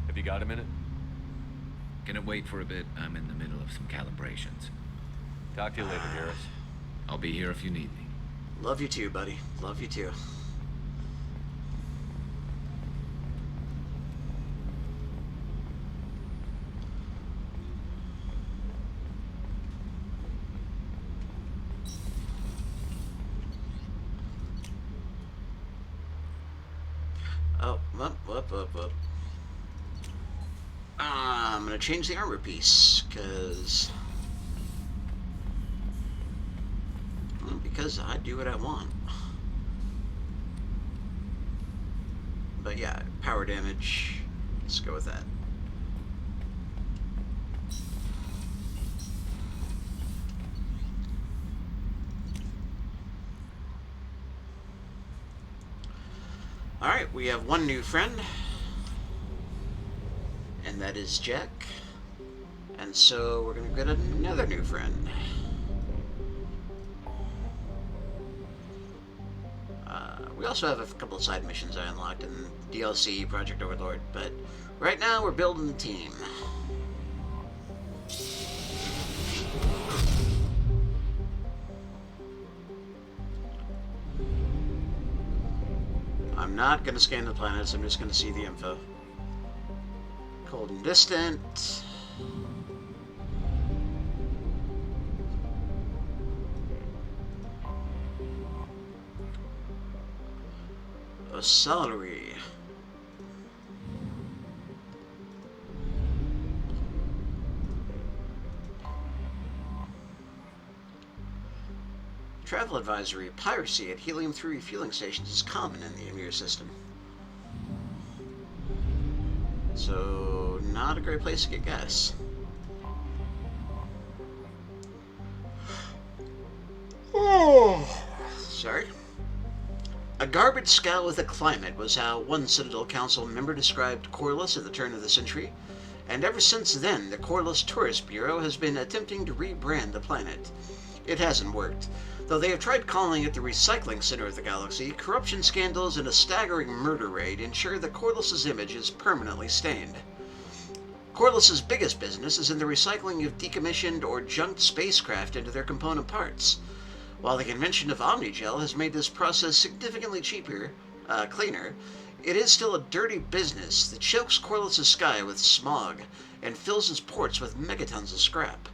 Have you got a minute? Can it wait for a bit? I'm in the middle of some calibrations. Talk to you later, Garrus. I'll be here if you need me. Love you too, buddy. Love you too. Oh, whoop. I'm gonna change the armor piece, because I do what I want. But yeah, power damage, let's go with that. Alright, we have one new friend, and that is Jack. And so we're going to get another new friend. We also have a couple of side missions I unlocked in DLC, Project Overlord, but right now we're building the team. I'm not going to scan the planets, I'm just going to see the info. Cold and distant. Salary. Travel advisory. Piracy at helium-3 refueling stations is common in the Emir system. So, not a great place to get gas. Oh, sorry. A garbage scow with a climate was how one Citadel Council member described Corliss at the turn of the century, and ever since then the Corliss Tourist Bureau has been attempting to rebrand the planet. It hasn't worked. Though they have tried calling it the recycling center of the galaxy, corruption scandals and a staggering murder raid ensure that Corliss's image is permanently stained. Corliss's biggest business is in the recycling of decommissioned or junked spacecraft into their component parts. While the invention of Omnigel has made this process significantly cleaner, it is still a dirty business that chokes Corliss's sky with smog and fills its ports with megatons of scrap.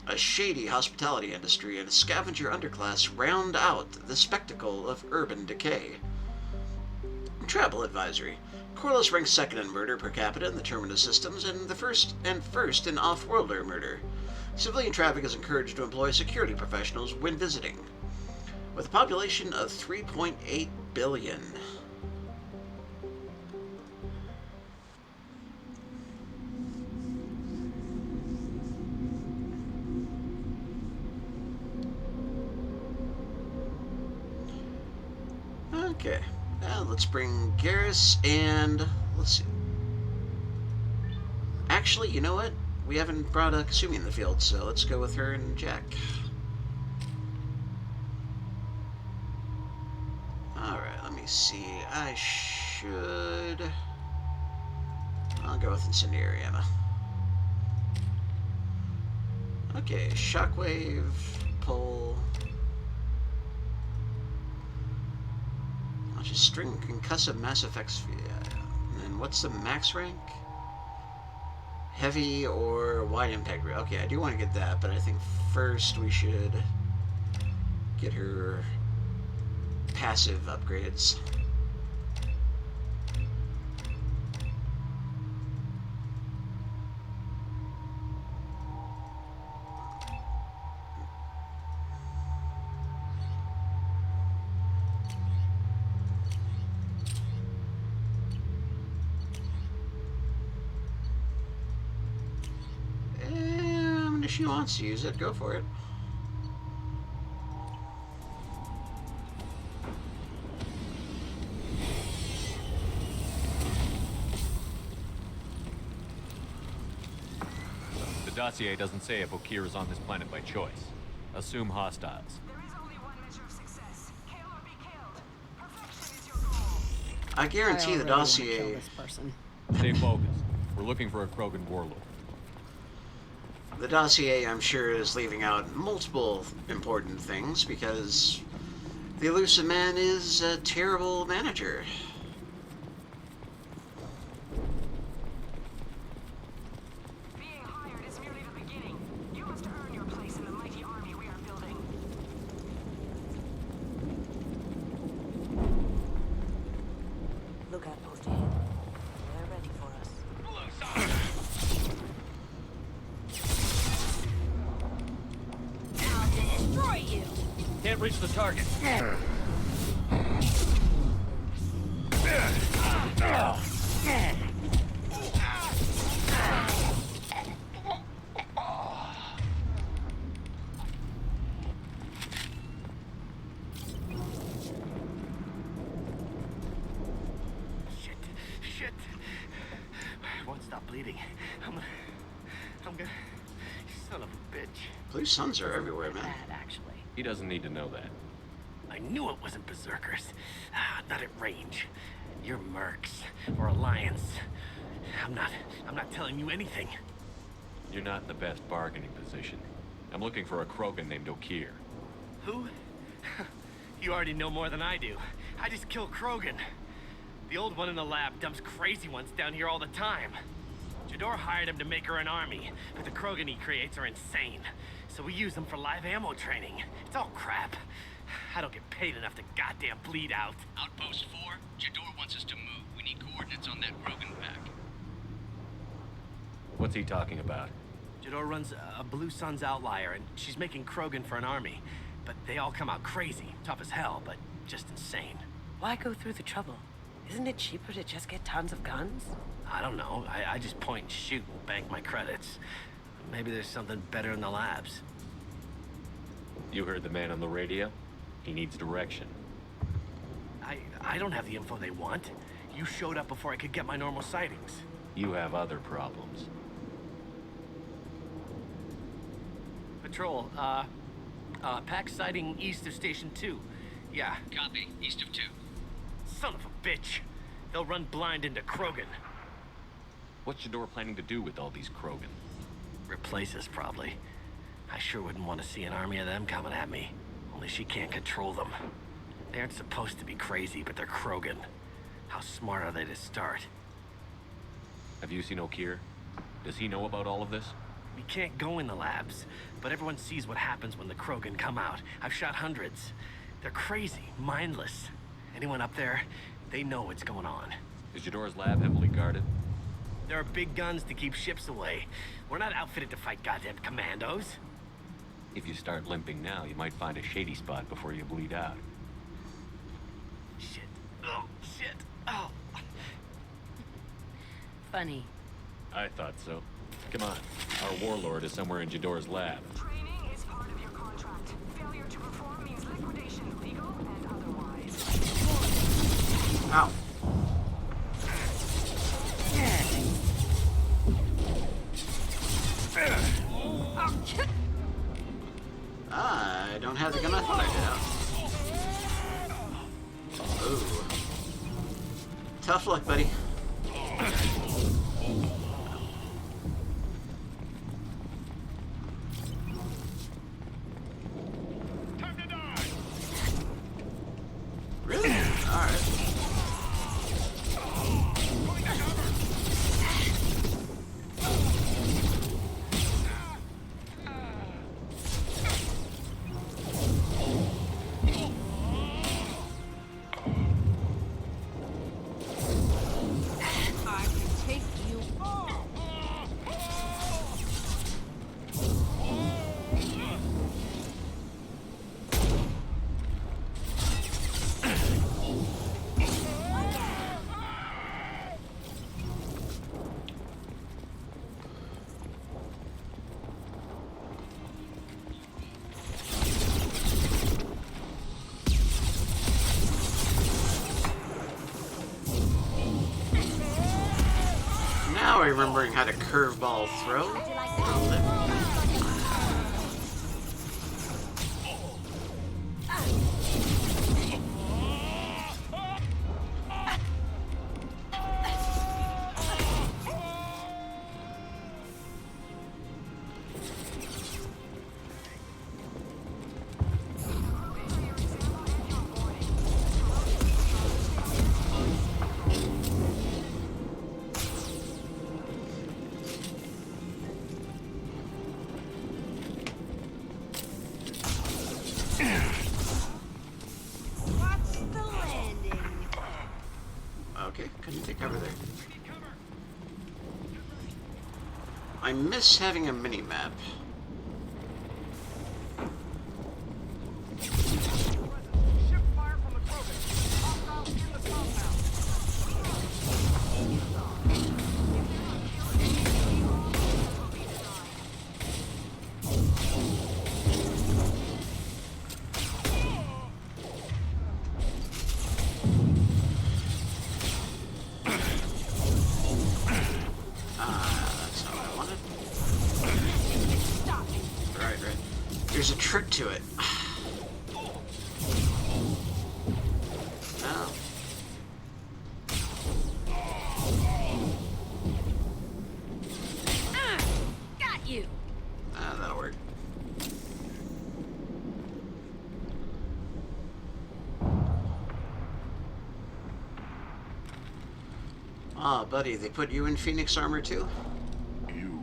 A shady hospitality industry and a scavenger underclass round out the spectacle of urban decay. Travel advisory. Corliss ranks second in murder per capita in the Terminus systems and first in off-worlder murder. Civilian traffic is encouraged to employ security professionals when visiting. With a population of 3.8 billion. Okay, now let's bring Garrus and let's see. Actually, you know what? We haven't brought Kasumi in the field, so let's go with her and Jack. Alright, let me see. I'll go with Incendiary Ammo. Okay, Shockwave, Pull. I'll just string concussive mass effects. Yeah, and then what's the max rank? Heavy or wide impact? Okay, I do want to get that, but I think first we should get her passive upgrades. And if she wants to use it, go for it. The dossier doesn't say if Okeer is on this planet by choice. Assume hostiles. I guarantee the dossier. Stay focused. We're looking for a Krogan warlord. The dossier, I'm sure, is leaving out multiple important things because the Elusive Man is a terrible manager. Being hired is merely the beginning. You must earn your place in the mighty army we are building. Look out post ahead. They're ready for us. I'll destroy you! Can't reach the target. Shit. Won't stop bleeding. I'm gonna... Son of a bitch. Blue suns are everywhere, man. He doesn't need to know that. I knew it wasn't Berserkers. Not at range. You're Mercs or Alliance. I'm not telling you anything. You're not in the best bargaining position. I'm looking for a Krogan named Okeer. Who? You already know more than I do. I just killed Krogan. The old one in the lab dumps crazy ones down here all the time. Jador hired him to make her an army, but the Krogan he creates are insane. So we use them for live ammo training. It's all crap. I don't get paid enough to goddamn bleed out. Outpost 4, Jador wants us to move. We need coordinates on that Krogan pack. What's he talking about? Jador runs a Blue Suns outlier, and she's making Krogan for an army. But they all come out crazy, tough as hell, but just insane. Why go through the trouble? Isn't it cheaper to just get tons of guns? I don't know. I just point and shoot and bank my credits. Maybe there's something better in the labs. You heard the man on the radio? He needs direction. I don't have the info they want. You showed up before I could get my normal sightings. You have other problems. Patrol, pack sighting east of Station 2. Yeah. Copy. East of 2. Son of a bitch. They'll run blind into Krogan. What's Jador planning to do with all these Krogan? Replace us, probably. I sure wouldn't want to see an army of them coming at me. Only she can't control them. They aren't supposed to be crazy, but they're Krogan. How smart are they to start? Have you seen Okeer? Does he know about all of this? We can't go in the labs, but everyone sees what happens when the Krogan come out. I've shot hundreds. They're crazy, mindless. Anyone up there, they know what's going on. Is Jador's lab heavily guarded? There are big guns to keep ships away. We're not outfitted to fight goddamn commandos. If you start limping now, you might find a shady spot before you bleed out. Shit. Oh, shit. Oh. Funny. I thought so. Come on. Our warlord is somewhere in Jador's lab. Training is part of your contract. Failure to perform means liquidation, legal and otherwise. Ow. I don't have the gun I thought I did. Ooh. Tough luck, buddy. Really? Alright. remembering how to curveball throw. Okay, couldn't take cover there. I miss having a mini-map. There's a trick to it. No. Got you. That'll work. Ah, buddy, they put you in Phoenix armor too? You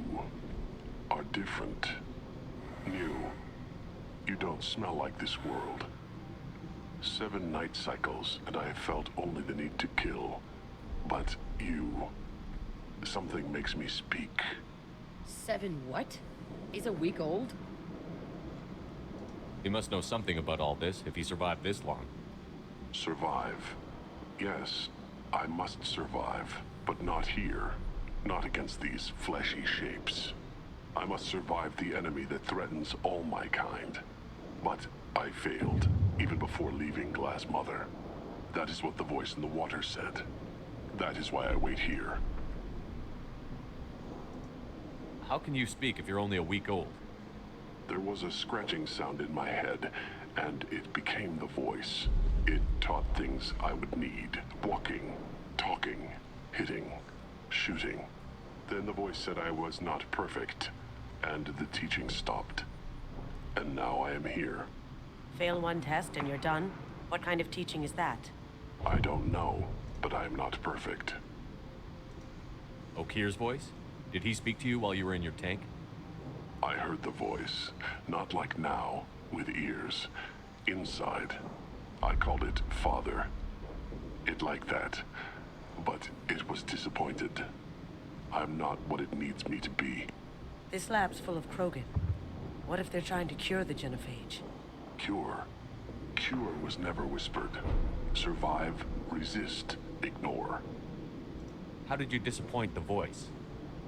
are different. New. You don't smell like this world. 7 night cycles, and I have felt only the need to kill. But you... something makes me speak. 7 what? He's a week old? He must know something about all this if he survived this long. Survive. Yes, I must survive, but not here. Not against these fleshy shapes. I must survive the enemy that threatens all my kind. But I failed, even before leaving Glass Mother. That is what the voice in the water said. That is why I wait here. How can you speak if you're only a week old? There was a scratching sound in my head, and it became the voice. It taught things I would need. Walking, talking, hitting, shooting. Then the voice said I was not perfect, and the teaching stopped. And now I am here. Fail one test and you're done? What kind of teaching is that? I don't know, but I am not perfect. Okir's voice? Did he speak to you while you were in your tank? I heard the voice, not like now, with ears. Inside. I called it Father. It like that. But it was disappointed. I'm not what it needs me to be. This lab's full of Krogan. What if they're trying to cure the genophage? Cure? Cure was never whispered. Survive, resist, ignore. How did you disappoint the voice?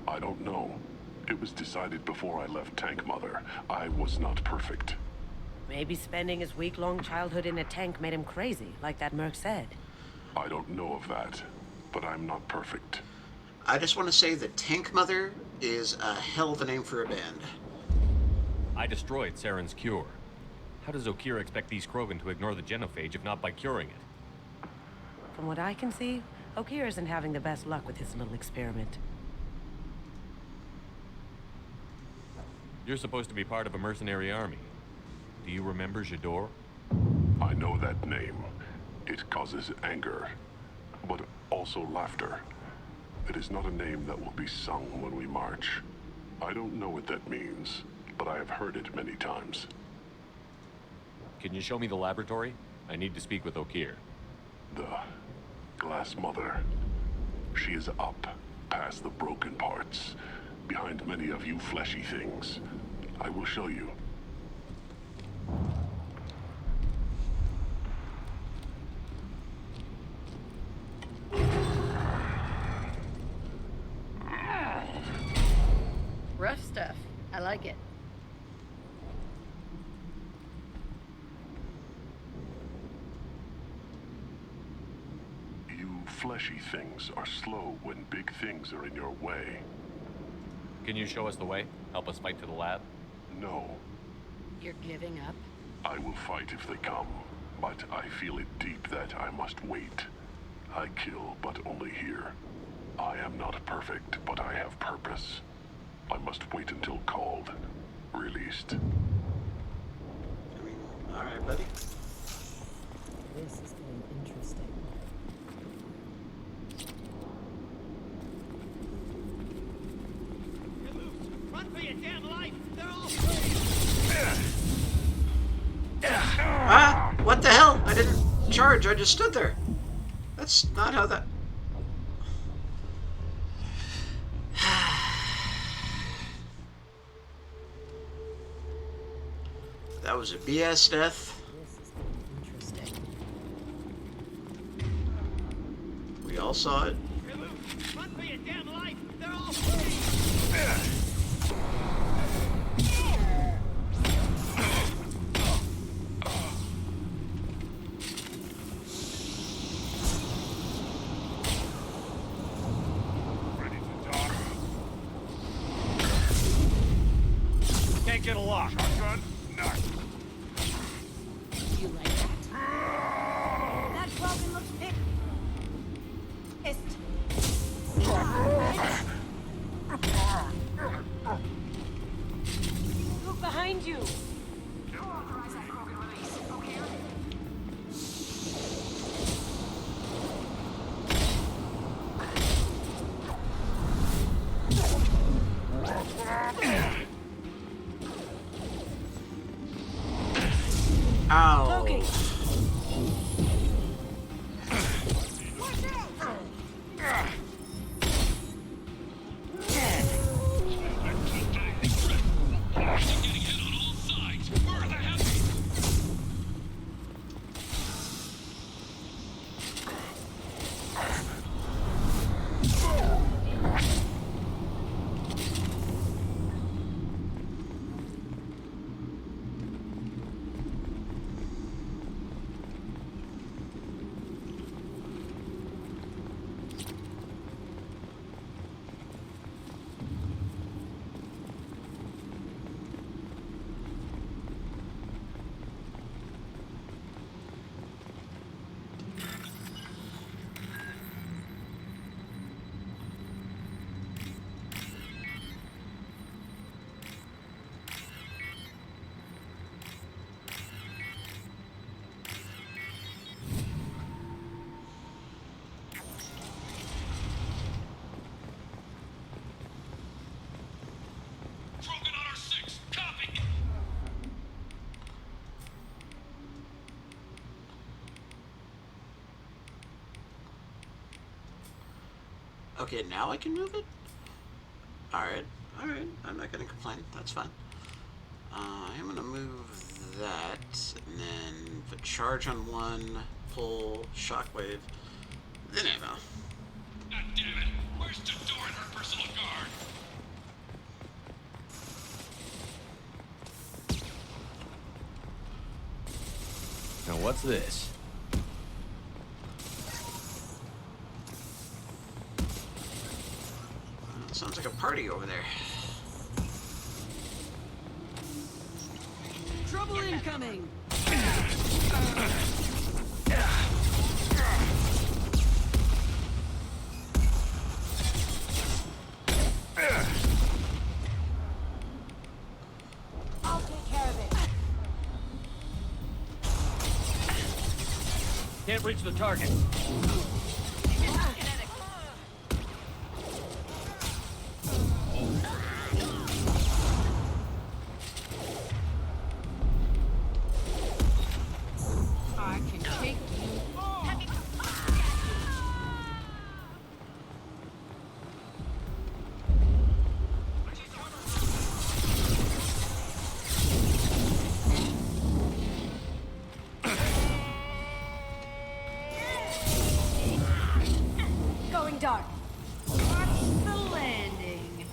I don't know. It was decided before I left Tank Mother. I was not perfect. Maybe spending his week-long childhood in a tank made him crazy, like that merc said. I don't know of that, but I'm not perfect. I just want to say that Tank Mother is a hell of a name for a band. I destroyed Saren's cure. How does Okir expect these Krogan to ignore the genophage if not by curing it? From what I can see, Okir isn't having the best luck with his little experiment. You're supposed to be part of a mercenary army. Do you remember J'dor? I know that name. It causes anger, but also laughter. It is not a name that will be sung when we march. I don't know what that means, but I have heard it many times. Can you show me the laboratory? I need to speak with Okir. The Glass Mother. She is up, past the broken parts, behind many of you fleshy things. I will show you. Rough stuff. I like it. You fleshy things are slow when big things are in your way. Can you show us the way? Help us fight to the lab? No, You're giving up? I will fight if they come, but I feel it deep that I must wait. I kill, but only here. I am not perfect, but I have purpose. I must wait until called, released. Alright, buddy. This is getting interesting. Run for your damn life! They're all Ah! What the hell? I didn't charge, I just stood there. That's not how that... That was a BS death. We all saw it. Run for your damn life! They're all Can't get a lock. Shotgun? No. You like that? That Krogan looks pissed. Look behind you. Authorize that Krogan release. Okay. Ow. Okay. Krogan on our 6. Copy. Okay, now I can move it? Alright, alright. I'm not gonna complain. That's fine. I'm gonna move that, and then put charge on one, pull, shockwave, then ammo. God damn it! Where's Jador and her personal guard? Now what's this? Sounds like a party over there. Trouble incoming! I'll take care of it. Can't reach the target. I can take you. Going dark. Watch the landing.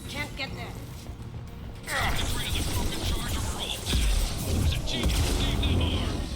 Can't get there. There's a team to save them arms.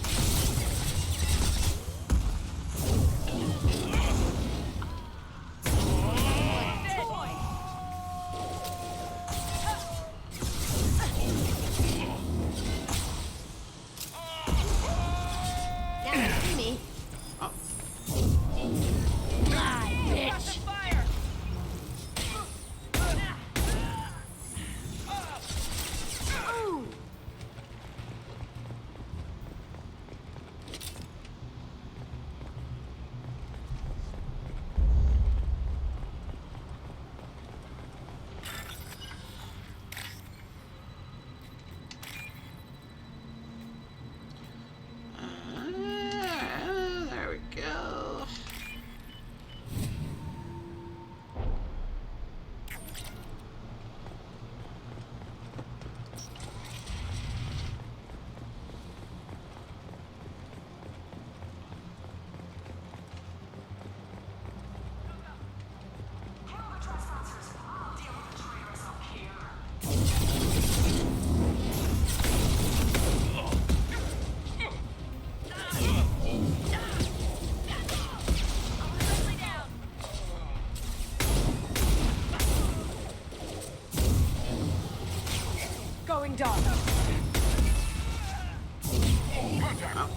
Oh.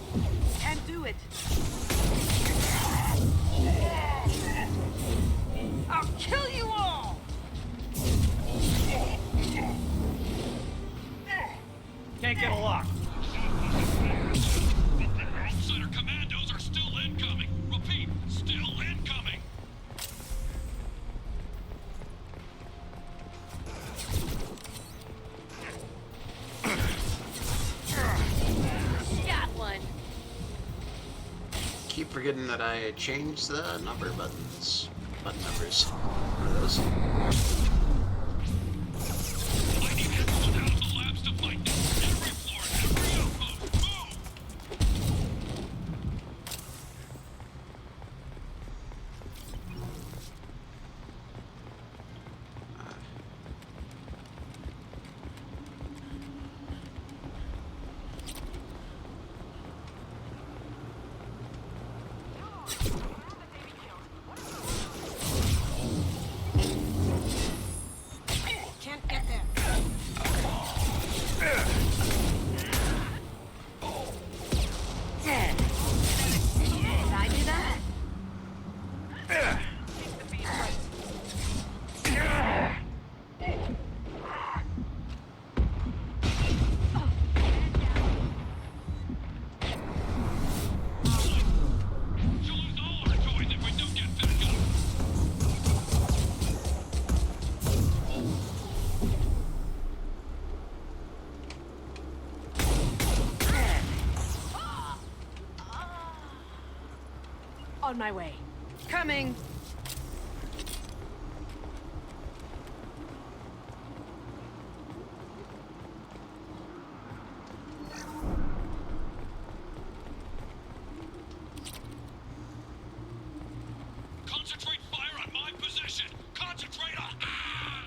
Can't do it. I'll kill you all! Can't get a lock. Outsider commandos are still incoming. Repeat, still incoming. Got one. Keep forgetting that I changed the number buttons. Button numbers. What are those? I need everyone out of the labs to fight them. Every floor, every outpost. Move! Can't get there. Did I do that? She'll lose all our toys if we don't get back up. On my way. Coming. Concentrate fire on my position. Concentrate on. Ah!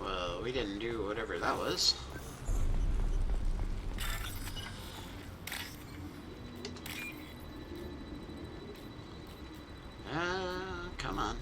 Well, we didn't do whatever that was. Come on.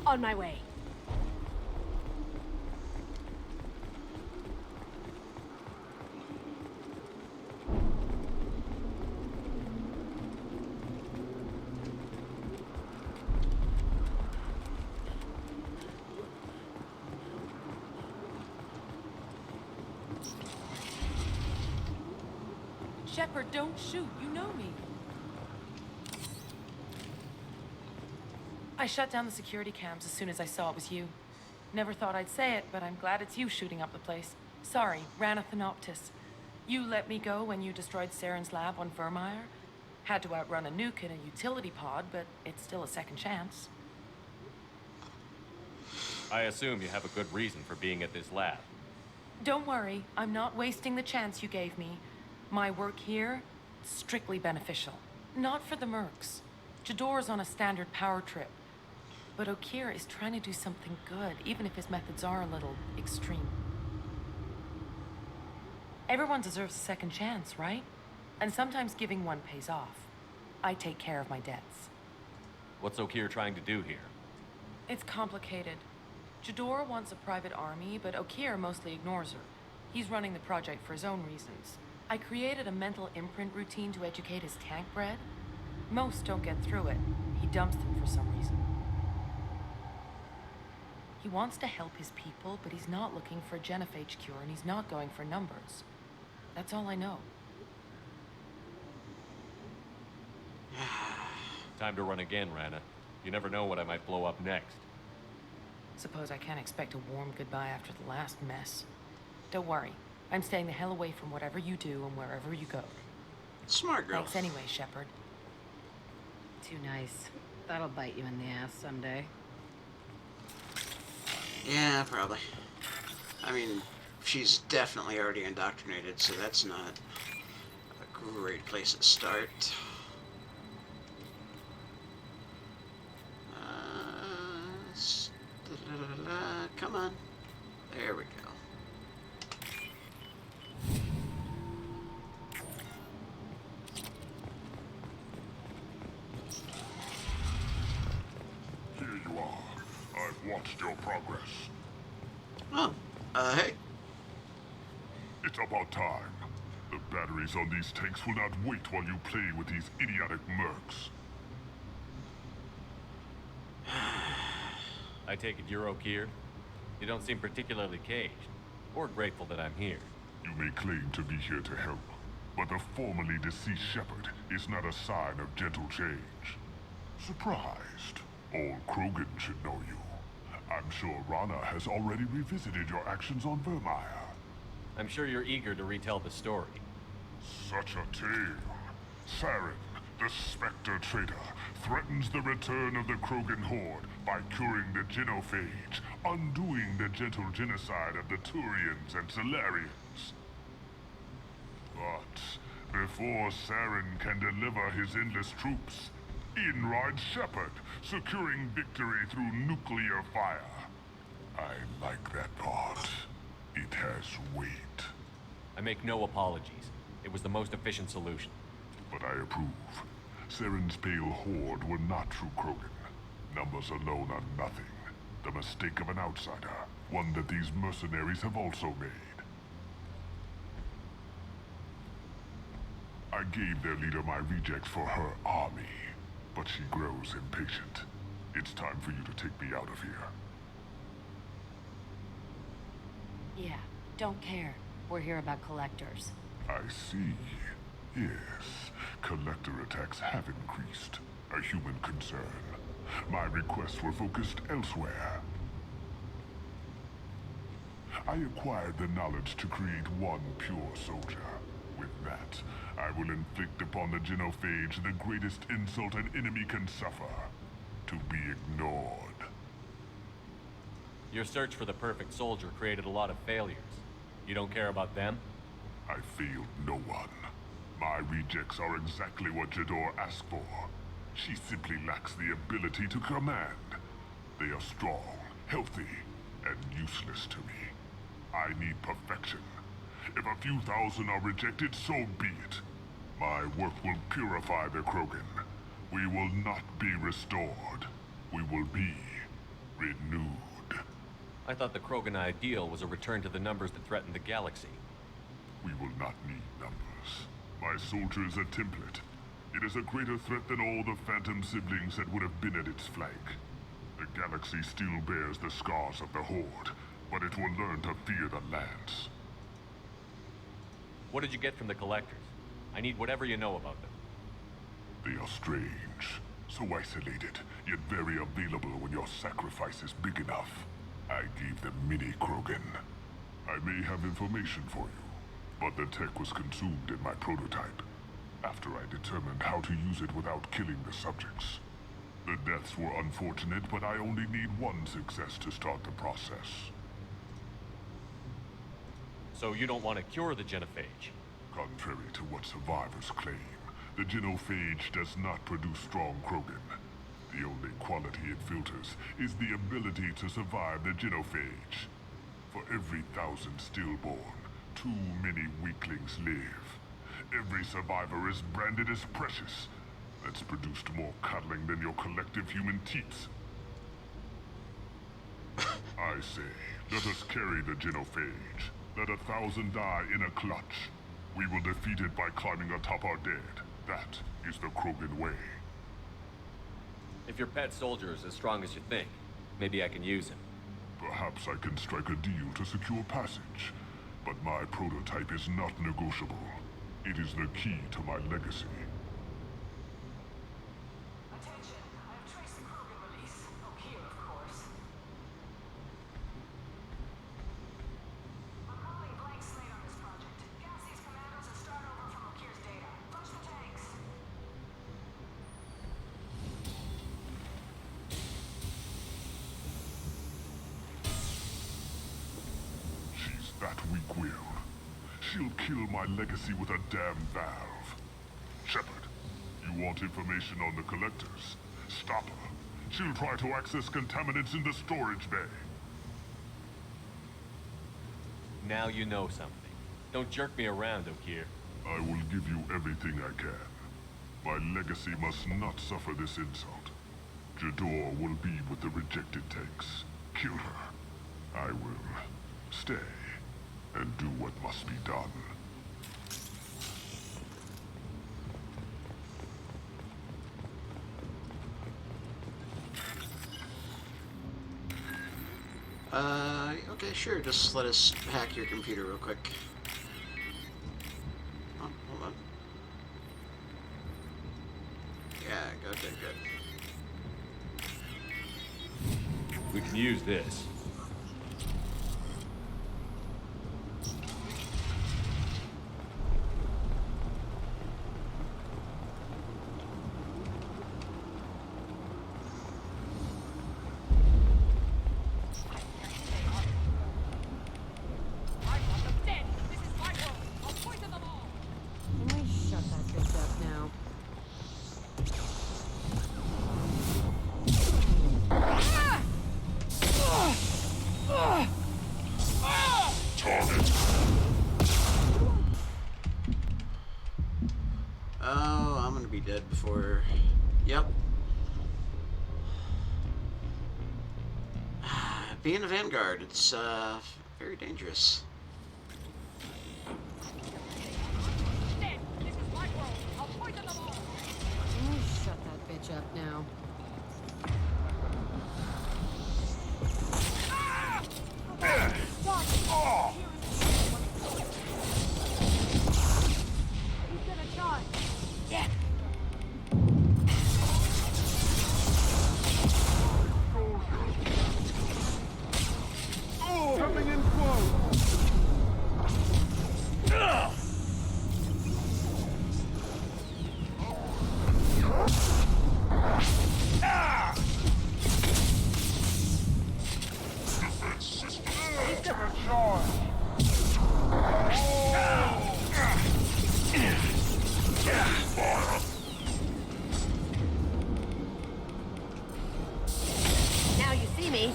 On my way. Shepard, don't shoot. You know me. I shut down the security cams as soon as I saw it was you. Never thought I'd say it, but I'm glad it's you shooting up the place. Sorry, Ranathanoptis. You let me go when you destroyed Saren's lab on Vermeer. Had to outrun a nuke in a utility pod, but it's still a second chance. I assume you have a good reason for being at this lab. Don't worry, I'm not wasting the chance you gave me. My work here, strictly beneficial. Not for the mercs. Jador's on a standard power trip. But Okeer is trying to do something good, even if his methods are a little extreme. Everyone deserves a second chance, right? And sometimes giving one pays off. I take care of my debts. What's Okeer trying to do here? It's complicated. Jador wants a private army, but Okeer mostly ignores her. He's running the project for his own reasons. I created a mental imprint routine to educate his tank bred. Most don't get through it. He dumps them for some reason. He wants to help his people, but he's not looking for a genophage cure, and he's not going for numbers. That's all I know. Time to run again, Rana. You never know what I might blow up next. Suppose I can't expect a warm goodbye after the last mess. Don't worry. I'm staying the hell away from whatever you do and wherever you go. Smart girl. Thanks anyway, Shepard. Too nice. That'll bite you in the ass someday. Yeah, probably. I mean, she's definitely already indoctrinated, so that's not a great place to start. Come on. There we go. Here you are. I've watched your progress. Oh, hey. It's about time. The batteries on these tanks will not wait while you play with these idiotic mercs. I take it you're Okeer? You don't seem particularly caged, or grateful that I'm here. You may claim to be here to help, but the formerly deceased Shepard is not a sign of gentle change. Surprised? All Krogan should know you. I'm sure Rana has already revisited your actions on Vermeer. I'm sure you're eager to retell the story. Such a tale. Saren, the Spectre traitor, threatens the return of the Krogan horde by curing the genophage, undoing the gentle genocide of the Turians and Solarians. But before Saren can deliver his endless troops, in rides Shepard, securing victory through nuclear fire. I like that part. It has weight. I make no apologies. It was the most efficient solution. But I approve. Saren's pale horde were not true Krogan. Numbers alone are nothing. The mistake of an outsider. One that these mercenaries have also made. I gave their leader my rejects for her army. But she grows impatient. It's time for you to take me out of here. Yeah, don't care. We're here about collectors. I see. Yes, collector attacks have increased. A human concern. My requests were focused elsewhere. I acquired the knowledge to create one pure soldier. With that, I will inflict upon the genophage the greatest insult an enemy can suffer. To be ignored. Your search for the perfect soldier created a lot of failures. You don't care about them? I failed no one. My rejects are exactly what Jador asked for. She simply lacks the ability to command. They are strong, healthy, and useless to me. I need perfection. If a few thousand are rejected, so be it. My work will purify the Krogan. We will not be restored. We will be renewed. I thought the Krogan ideal was a return to the numbers that threatened the galaxy. We will not need numbers. My soldier is a template. It is a greater threat than all the Phantom siblings that would have been at its flank. The galaxy still bears the scars of the Horde, but it will learn to fear the Lance. What did you get from the Collectors? I need whatever you know about them. They are strange, so isolated, yet very available when your sacrifice is big enough. I gave them mini Krogan. I may have information for you, but the tech was consumed in my prototype, after I determined how to use it without killing the subjects. The deaths were unfortunate, but I only need one success to start the process. So you don't want to cure the genophage? Contrary to what survivors claim, the genophage does not produce strong Krogan. The only quality it filters is the ability to survive the genophage. For every 1,000 stillborn, too many weaklings live. Every survivor is branded as precious. That's produced more cuddling than your collective human teats. I say, let us carry the genophage. Let 1,000 die in a clutch. We will defeat it by climbing atop our dead. That is the Krogan way. If your pet soldier is as strong as you think, maybe I can use him. Perhaps I can strike a deal to secure passage. But my prototype is not negotiable. It is the key to my legacy. Attention, I have traced the Krogan release. O'Keefe, of course. I'm rolling blank slate on this project. Gas these commandos and start over from O'Keefe's data. Flush the tanks. She's that weak-willed. She'll kill my legacy with a damn valve. Shepard, you want information on the Collectors? Stop her. She'll try to access contaminants in the storage bay. Now you know something. Don't jerk me around, O'Keefe. I will give you everything I can. My legacy must not suffer this insult. Jador will be with the rejected tanks. Kill her. I will stay and do what must be done. Okay, sure, just let us hack your computer real quick. Oh, hold on. Yeah, good. We can use this. Can we shut that bitch up now? Oh, I'm gonna be dead before... Yep. Being a Vanguard, it's, very dangerous. Can we shut that bitch up now? Coming in close. Now you see me.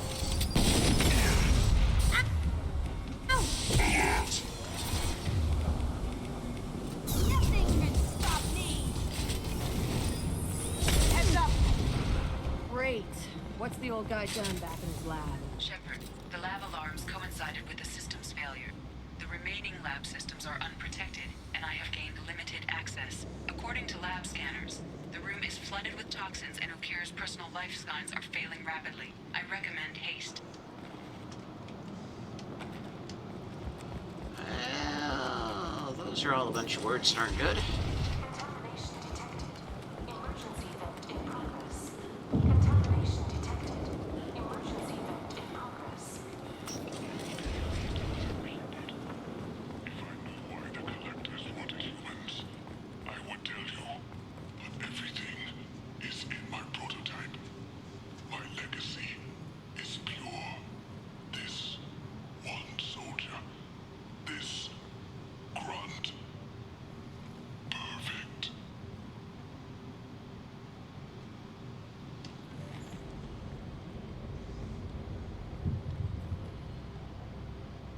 Nothing can stop me. Heads up! Great. What's the old guy done back in his lab? Shepard, the lab alarms coincided with the system's failure. The remaining lab systems are unprotected, and I have gained limited access. According to lab scanners, the room is flooded with toxins and Okir's personal life signs are failing rapidly. I recommend haste. Well, those are all a bunch of words that aren't good. Contamination detected. Emergency event in progress. Contamination detected. Emergency event in progress. Why the collectors wanted humans, I would tell you. But everything is in my prototype. My legacy is pure. This one soldier. This grunt. Perfect.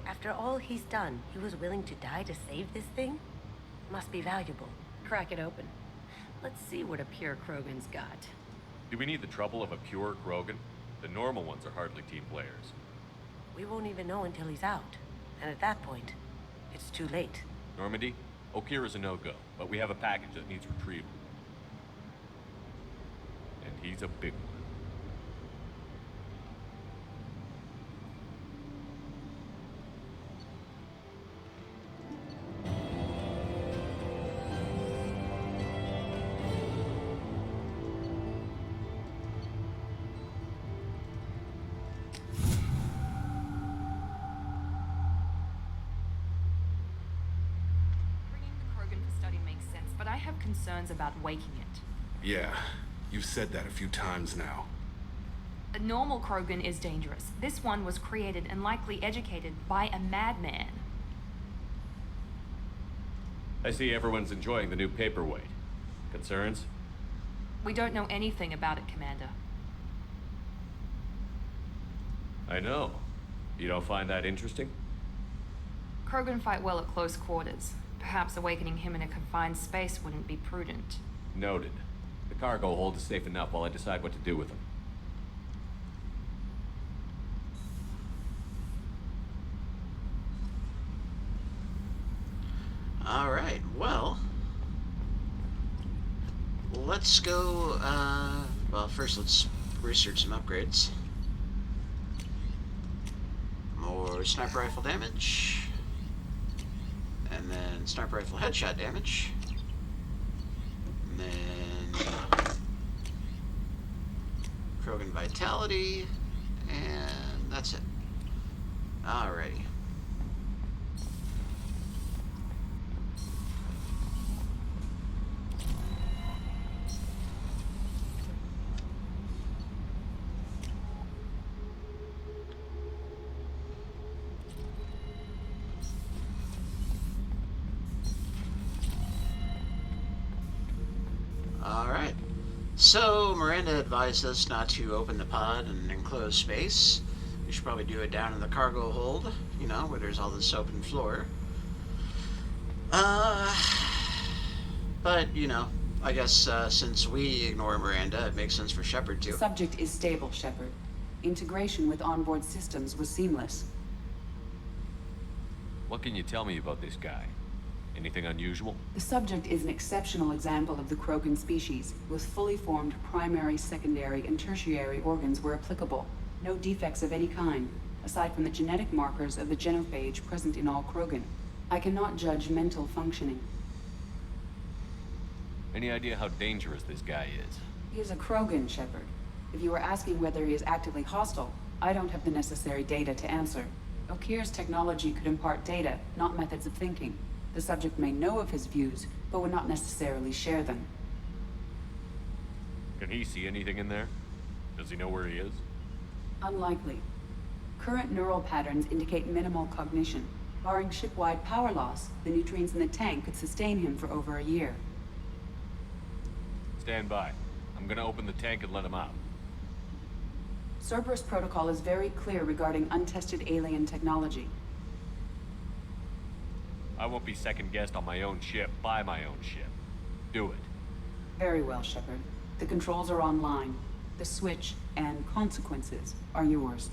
After all he's done, he was willing to die to save this thing? Must be valuable. Crack it open. Let's see what a pure Krogan's got. Do we need the trouble of a pure Krogan? The normal ones are hardly team players. We won't even know until he's out. And at that point, it's too late. Normandy, Okir is a no-go, but we have a package that needs retrieval. And he's a big one. Bringing the Krogan for study makes sense, but I have concerns about waking it. Yeah, you've said that a few times now. A normal Krogan is dangerous. This one was created and likely educated by a madman. I see everyone's enjoying the new paperweight. Concerns? We don't know anything about it, Commander. I know. You don't find that interesting? Krogan fight well at close quarters. Perhaps awakening him in a confined space wouldn't be prudent. Noted. The cargo hold is safe enough while I decide what to do with him. Alright, well, let's go, well, first let's research some upgrades. More sniper rifle damage, and then sniper rifle headshot damage, and then Krogan vitality, and that's it. Alrighty. Alright, so Miranda advised us not to open the pod in an enclosed space. We should probably do it down in the cargo hold, you know, where there's all this open floor. But, you know, I guess since we ignore Miranda, it makes sense for Shepard to. Subject is stable, Shepard. Integration with onboard systems was seamless. What can you tell me about this guy? Anything unusual? The subject is an exceptional example of the Krogan species, with fully formed primary, secondary, and tertiary organs where applicable. No defects of any kind, aside from the genetic markers of the genophage present in all Krogan. I cannot judge mental functioning. Any idea how dangerous this guy is? He is a Krogan, Shepard. If you are asking whether he is actively hostile, I don't have the necessary data to answer. Okir's technology could impart data, not methods of thinking. The subject may know of his views, but would not necessarily share them. Can he see anything in there? Does he know where he is? Unlikely. Current neural patterns indicate minimal cognition. Barring ship-wide power loss, the nutrients in the tank could sustain him for over a year. Stand by. I'm gonna open the tank and let him out. Cerberus protocol is very clear regarding untested alien technology. I won't be second-guessed on my own ship by my own ship. Do it. Very well, Shepard. The controls are online. The switch and consequences are yours.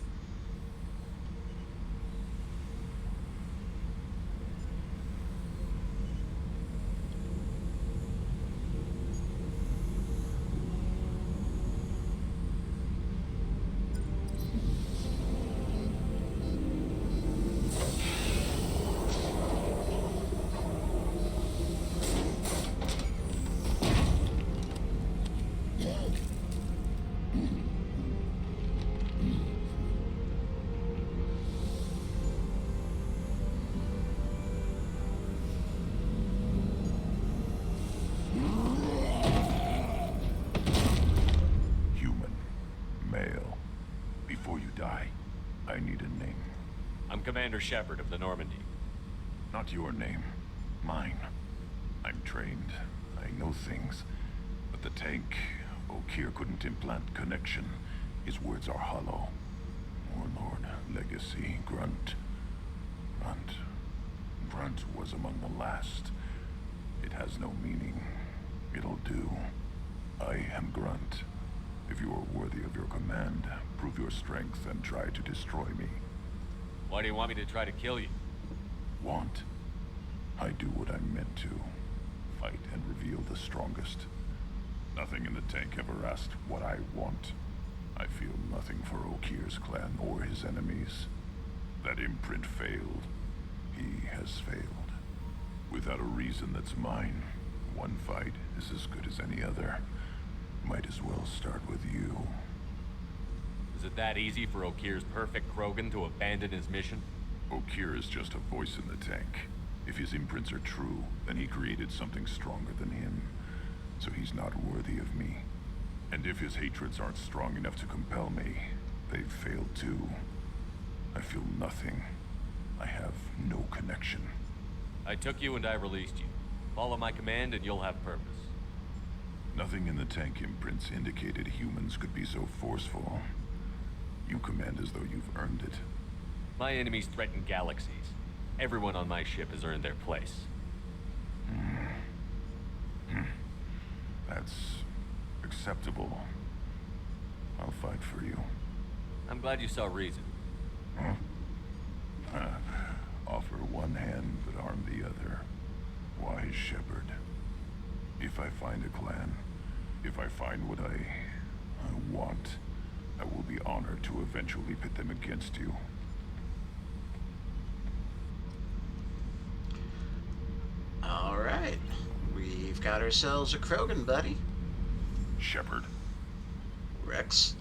Commander Shepard of the Normandy. Not your name. Mine. I'm trained. I know things. But the tank, Okeer couldn't implant connection. His words are hollow. Warlord, Legacy, Grunt. Grunt was among the last. It has no meaning. It'll do. I am Grunt. If you are worthy of your command, prove your strength and try to destroy me. Why do you want me to try to kill you? Want? I do what I'm meant to. Fight and reveal the strongest. Nothing in the tank ever asked what I want. I feel nothing for Okeer's clan or his enemies. That imprint failed. He has failed. Without a reason that's mine, one fight is as good as any other. Might as well start with you. Is it that easy for Okeer's perfect Krogan to abandon his mission? Okeer is just a voice in the tank. If his imprints are true, then he created something stronger than him. So he's not worthy of me. And if his hatreds aren't strong enough to compel me, they've failed too. I feel nothing. I have no connection. I took you and I released you. Follow my command and you'll have purpose. Nothing in the tank imprints indicated humans could be so forceful. You command as though you've earned it. My enemies threaten galaxies. Everyone on my ship has earned their place. That's acceptable. I'll fight for you. I'm glad you saw reason. Offer one hand but harm the other. Wise Shepard. If I find a clan, if I find what I want, I will be honored to eventually pit them against you. All right. We've got ourselves a Krogan, buddy. Shepard. Grunt.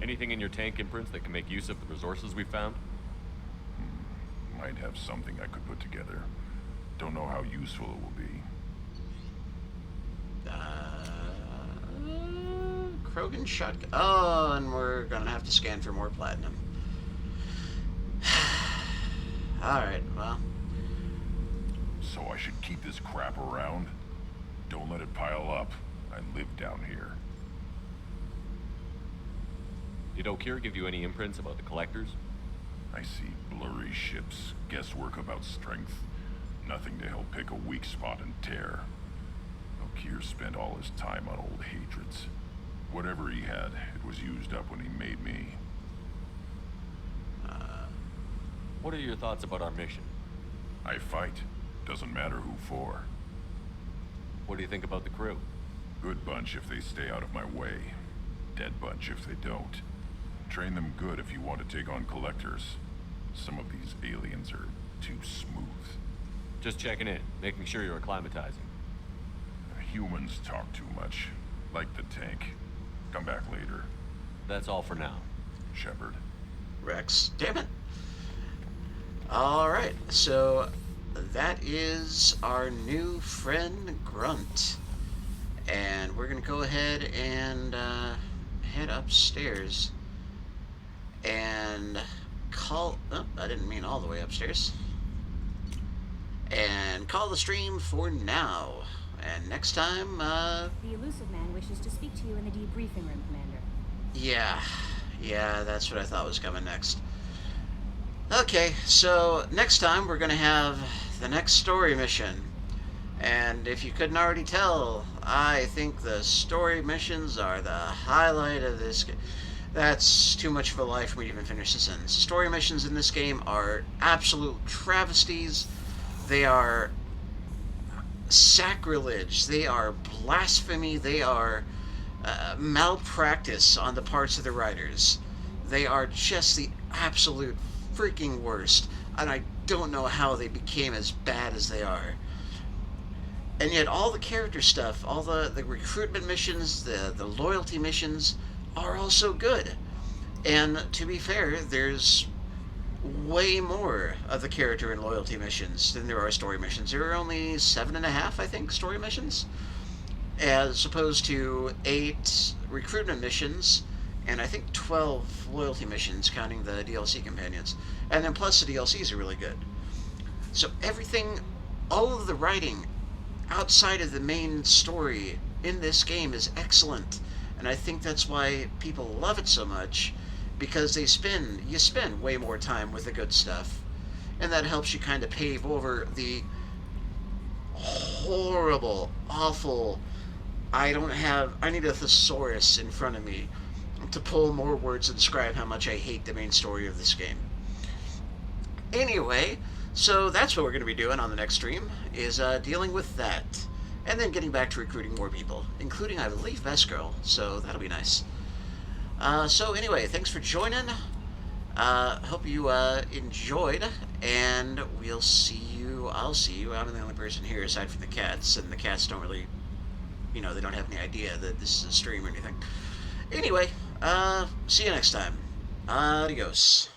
Anything in your tank imprints that can make use of the resources we found? Might have something I could put together. Don't know how useful it will be. Krogan shotgun. Oh, and we're gonna have to scan for more platinum. Alright, well. So I should keep this crap around? Don't let it pile up. I live down here. Did Okeer give you any imprints about the Collectors? I see blurry ships, guesswork about strength. Nothing to help pick a weak spot and tear. Okeer spent all his time on old hatreds. Whatever he had, it was used up when he made me. What are your thoughts about our mission? I fight. Doesn't matter who for. What do you think about the crew? Good bunch if they stay out of my way. Dead bunch if they don't. Train them good if you want to take on Collectors. Some of these aliens are too smooth. Just checking in, making sure you're acclimatizing. Humans talk too much. Like the tank. Come back later. That's all for now. Shepard. Rex. Damn it. Alright, so that is our new friend Grunt. And we're going to go ahead and head upstairs. And call... Oh, I didn't mean all the way upstairs. And call the stream for now. And next time, The Elusive Man wishes to speak to you in the debriefing room, Commander. Yeah, that's what I thought was coming next. Okay, so next time we're going to have the next story mission. And if you couldn't already tell, I think the story missions are the highlight of this game. That's too much of a lie for me to even finish the sentence. Story missions in this game are absolute travesties. They are sacrilege. They are blasphemy. They are malpractice on the parts of the writers. They are just the absolute freaking worst. And I don't know how they became as bad as they are. And yet all the character stuff, all the recruitment missions, the loyalty missions are also good. And to be fair, there's way more of the character and loyalty missions than there are story missions. There are only 7.5, I think, story missions, as opposed to 8 recruitment missions, and I think 12 loyalty missions, counting the DLC companions. And then plus the DLCs are really good. So everything, all of the writing outside of the main story in this game is excellent. And I think that's why people love it so much, because you spend way more time with the good stuff. And that helps you kind of pave over the horrible, awful, I need a thesaurus in front of me to pull more words to describe how much I hate the main story of this game. Anyway, so that's what we're going to be doing on the next stream, is dealing with that. And then getting back to recruiting more people, including, I believe, Vescro, so that'll be nice. So anyway, thanks for joining. Hope you enjoyed, and I'll see you. I'm the only person here aside from the cats, and the cats don't really, they don't have any idea that this is a stream or anything. Anyway, see you next time. Adios.